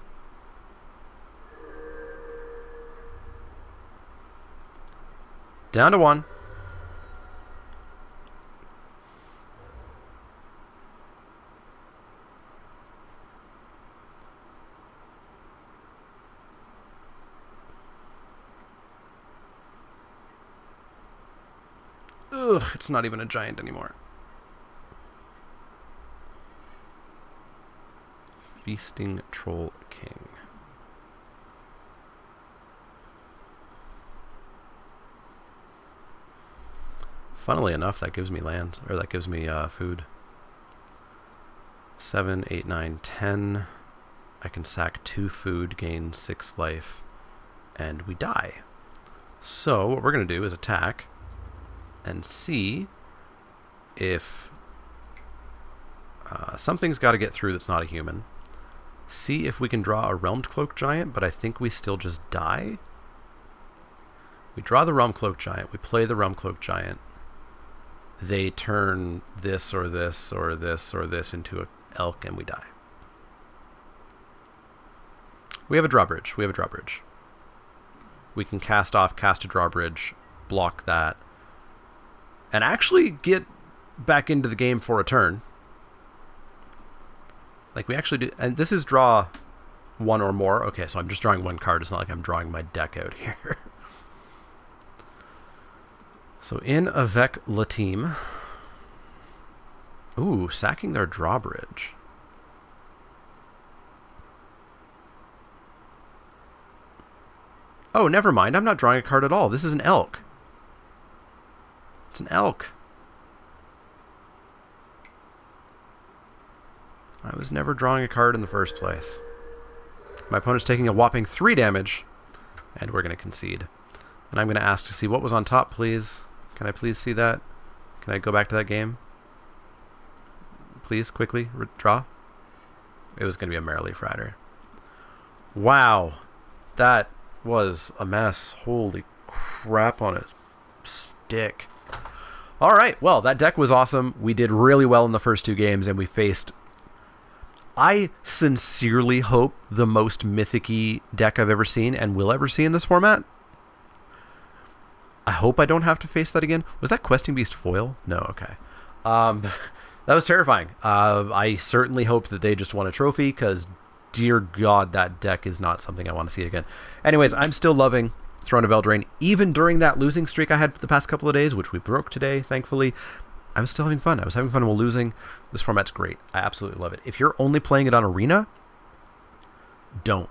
Down to 1. Ugh, it's not even a giant anymore. Feasting Troll King. Funnily enough, that gives me lands, or that gives me food. 7, 8, 9, 10. I can sack 2 food, gain 6 life, and we die. So what we're going to do is attack and see if something's got to get through that's not a human. See if we can draw a Realmed Cloak Giant, but I think we still just die. We draw the Realm Cloak Giant. We play the Realm Cloak Giant. They turn this or this or this or this into a elk, and we die. We have a drawbridge. We have a drawbridge. We can cast off, cast a drawbridge, block that, and actually get back into the game for a turn. Like we actually do, and this is draw 1 or more. Okay, so I'm just drawing 1 card. It's not like I'm drawing my deck out here. So in Avec le Team. Ooh, sacking their drawbridge. Oh, never mind. I'm not drawing a card at all. This is an elk. It's an elk. I was never drawing a card in the first place. My opponent's taking a whopping 3 damage, and we're going to concede. And I'm going to ask to see what was on top, please. Can I please see that? Can I go back to that game? Please, quickly, draw. It was going to be a Merrileaf Rider. Wow. That was a mess. Holy crap on a stick. All right, well, that deck was awesome. We did really well in the first 2 games, and we faced... I sincerely hope the most mythic-y deck I've ever seen and will ever see in this format. I hope I don't have to face that again. Was that Questing Beast foil? No, okay. That was terrifying. I certainly hope that they just won a trophy, because dear God, that deck is not something I want to see again. Anyways, I'm still loving Throne of Eldraine. Even during that losing streak I had the past couple of days, which we broke today, thankfully, I was still having fun. I was having fun while losing. This format's great. I absolutely love it. If you're only playing it on Arena, don't.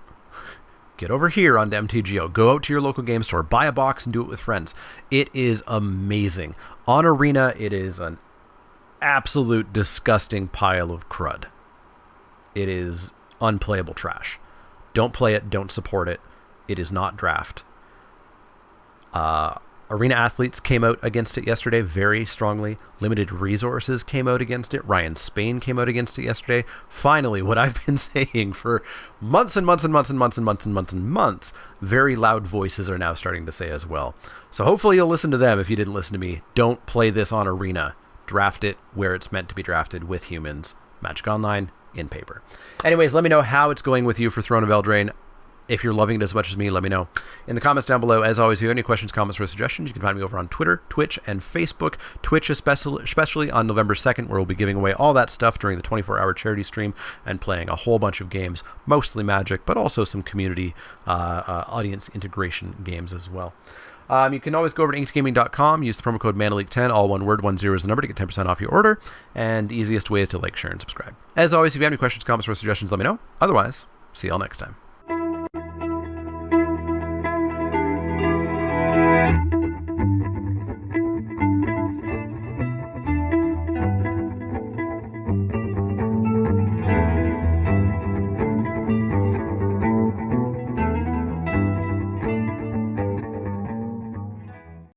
Get over here on MTGO. Go out to your local game store. Buy a box and do it with friends. It is amazing. On Arena, it is an absolute disgusting pile of crud. It is unplayable trash. Don't play it. Don't support it. It is not draft. Arena Athletes came out against it yesterday very strongly. Limited Resources came out against it. Ryan Spain came out against it yesterday. Finally, what I've been saying for months and months and months and months and months and months and months, very loud voices are now starting to say as well. So hopefully you'll listen to them if you didn't listen to me. Don't play this on Arena. Draft it where it's meant to be drafted, with humans. Magic Online, in paper. Anyways, let me know how it's going with you for Throne of Eldraine. If you're loving it as much as me, let me know in the comments down below. As always, if you have any questions, comments, or suggestions, you can find me over on Twitter, Twitch, and Facebook. Twitch especially on November 2nd, where we'll be giving away all that stuff during the 24-hour charity stream and playing a whole bunch of games, mostly Magic, but also some community audience integration games as well. You can always go over to inkedgaming.com, use the promo code MANALEAK10, all one word, 10 is the number, to get 10% off your order, and the easiest way is to like, share, and subscribe. As always, if you have any questions, comments, or suggestions, let me know. Otherwise, see y'all next time.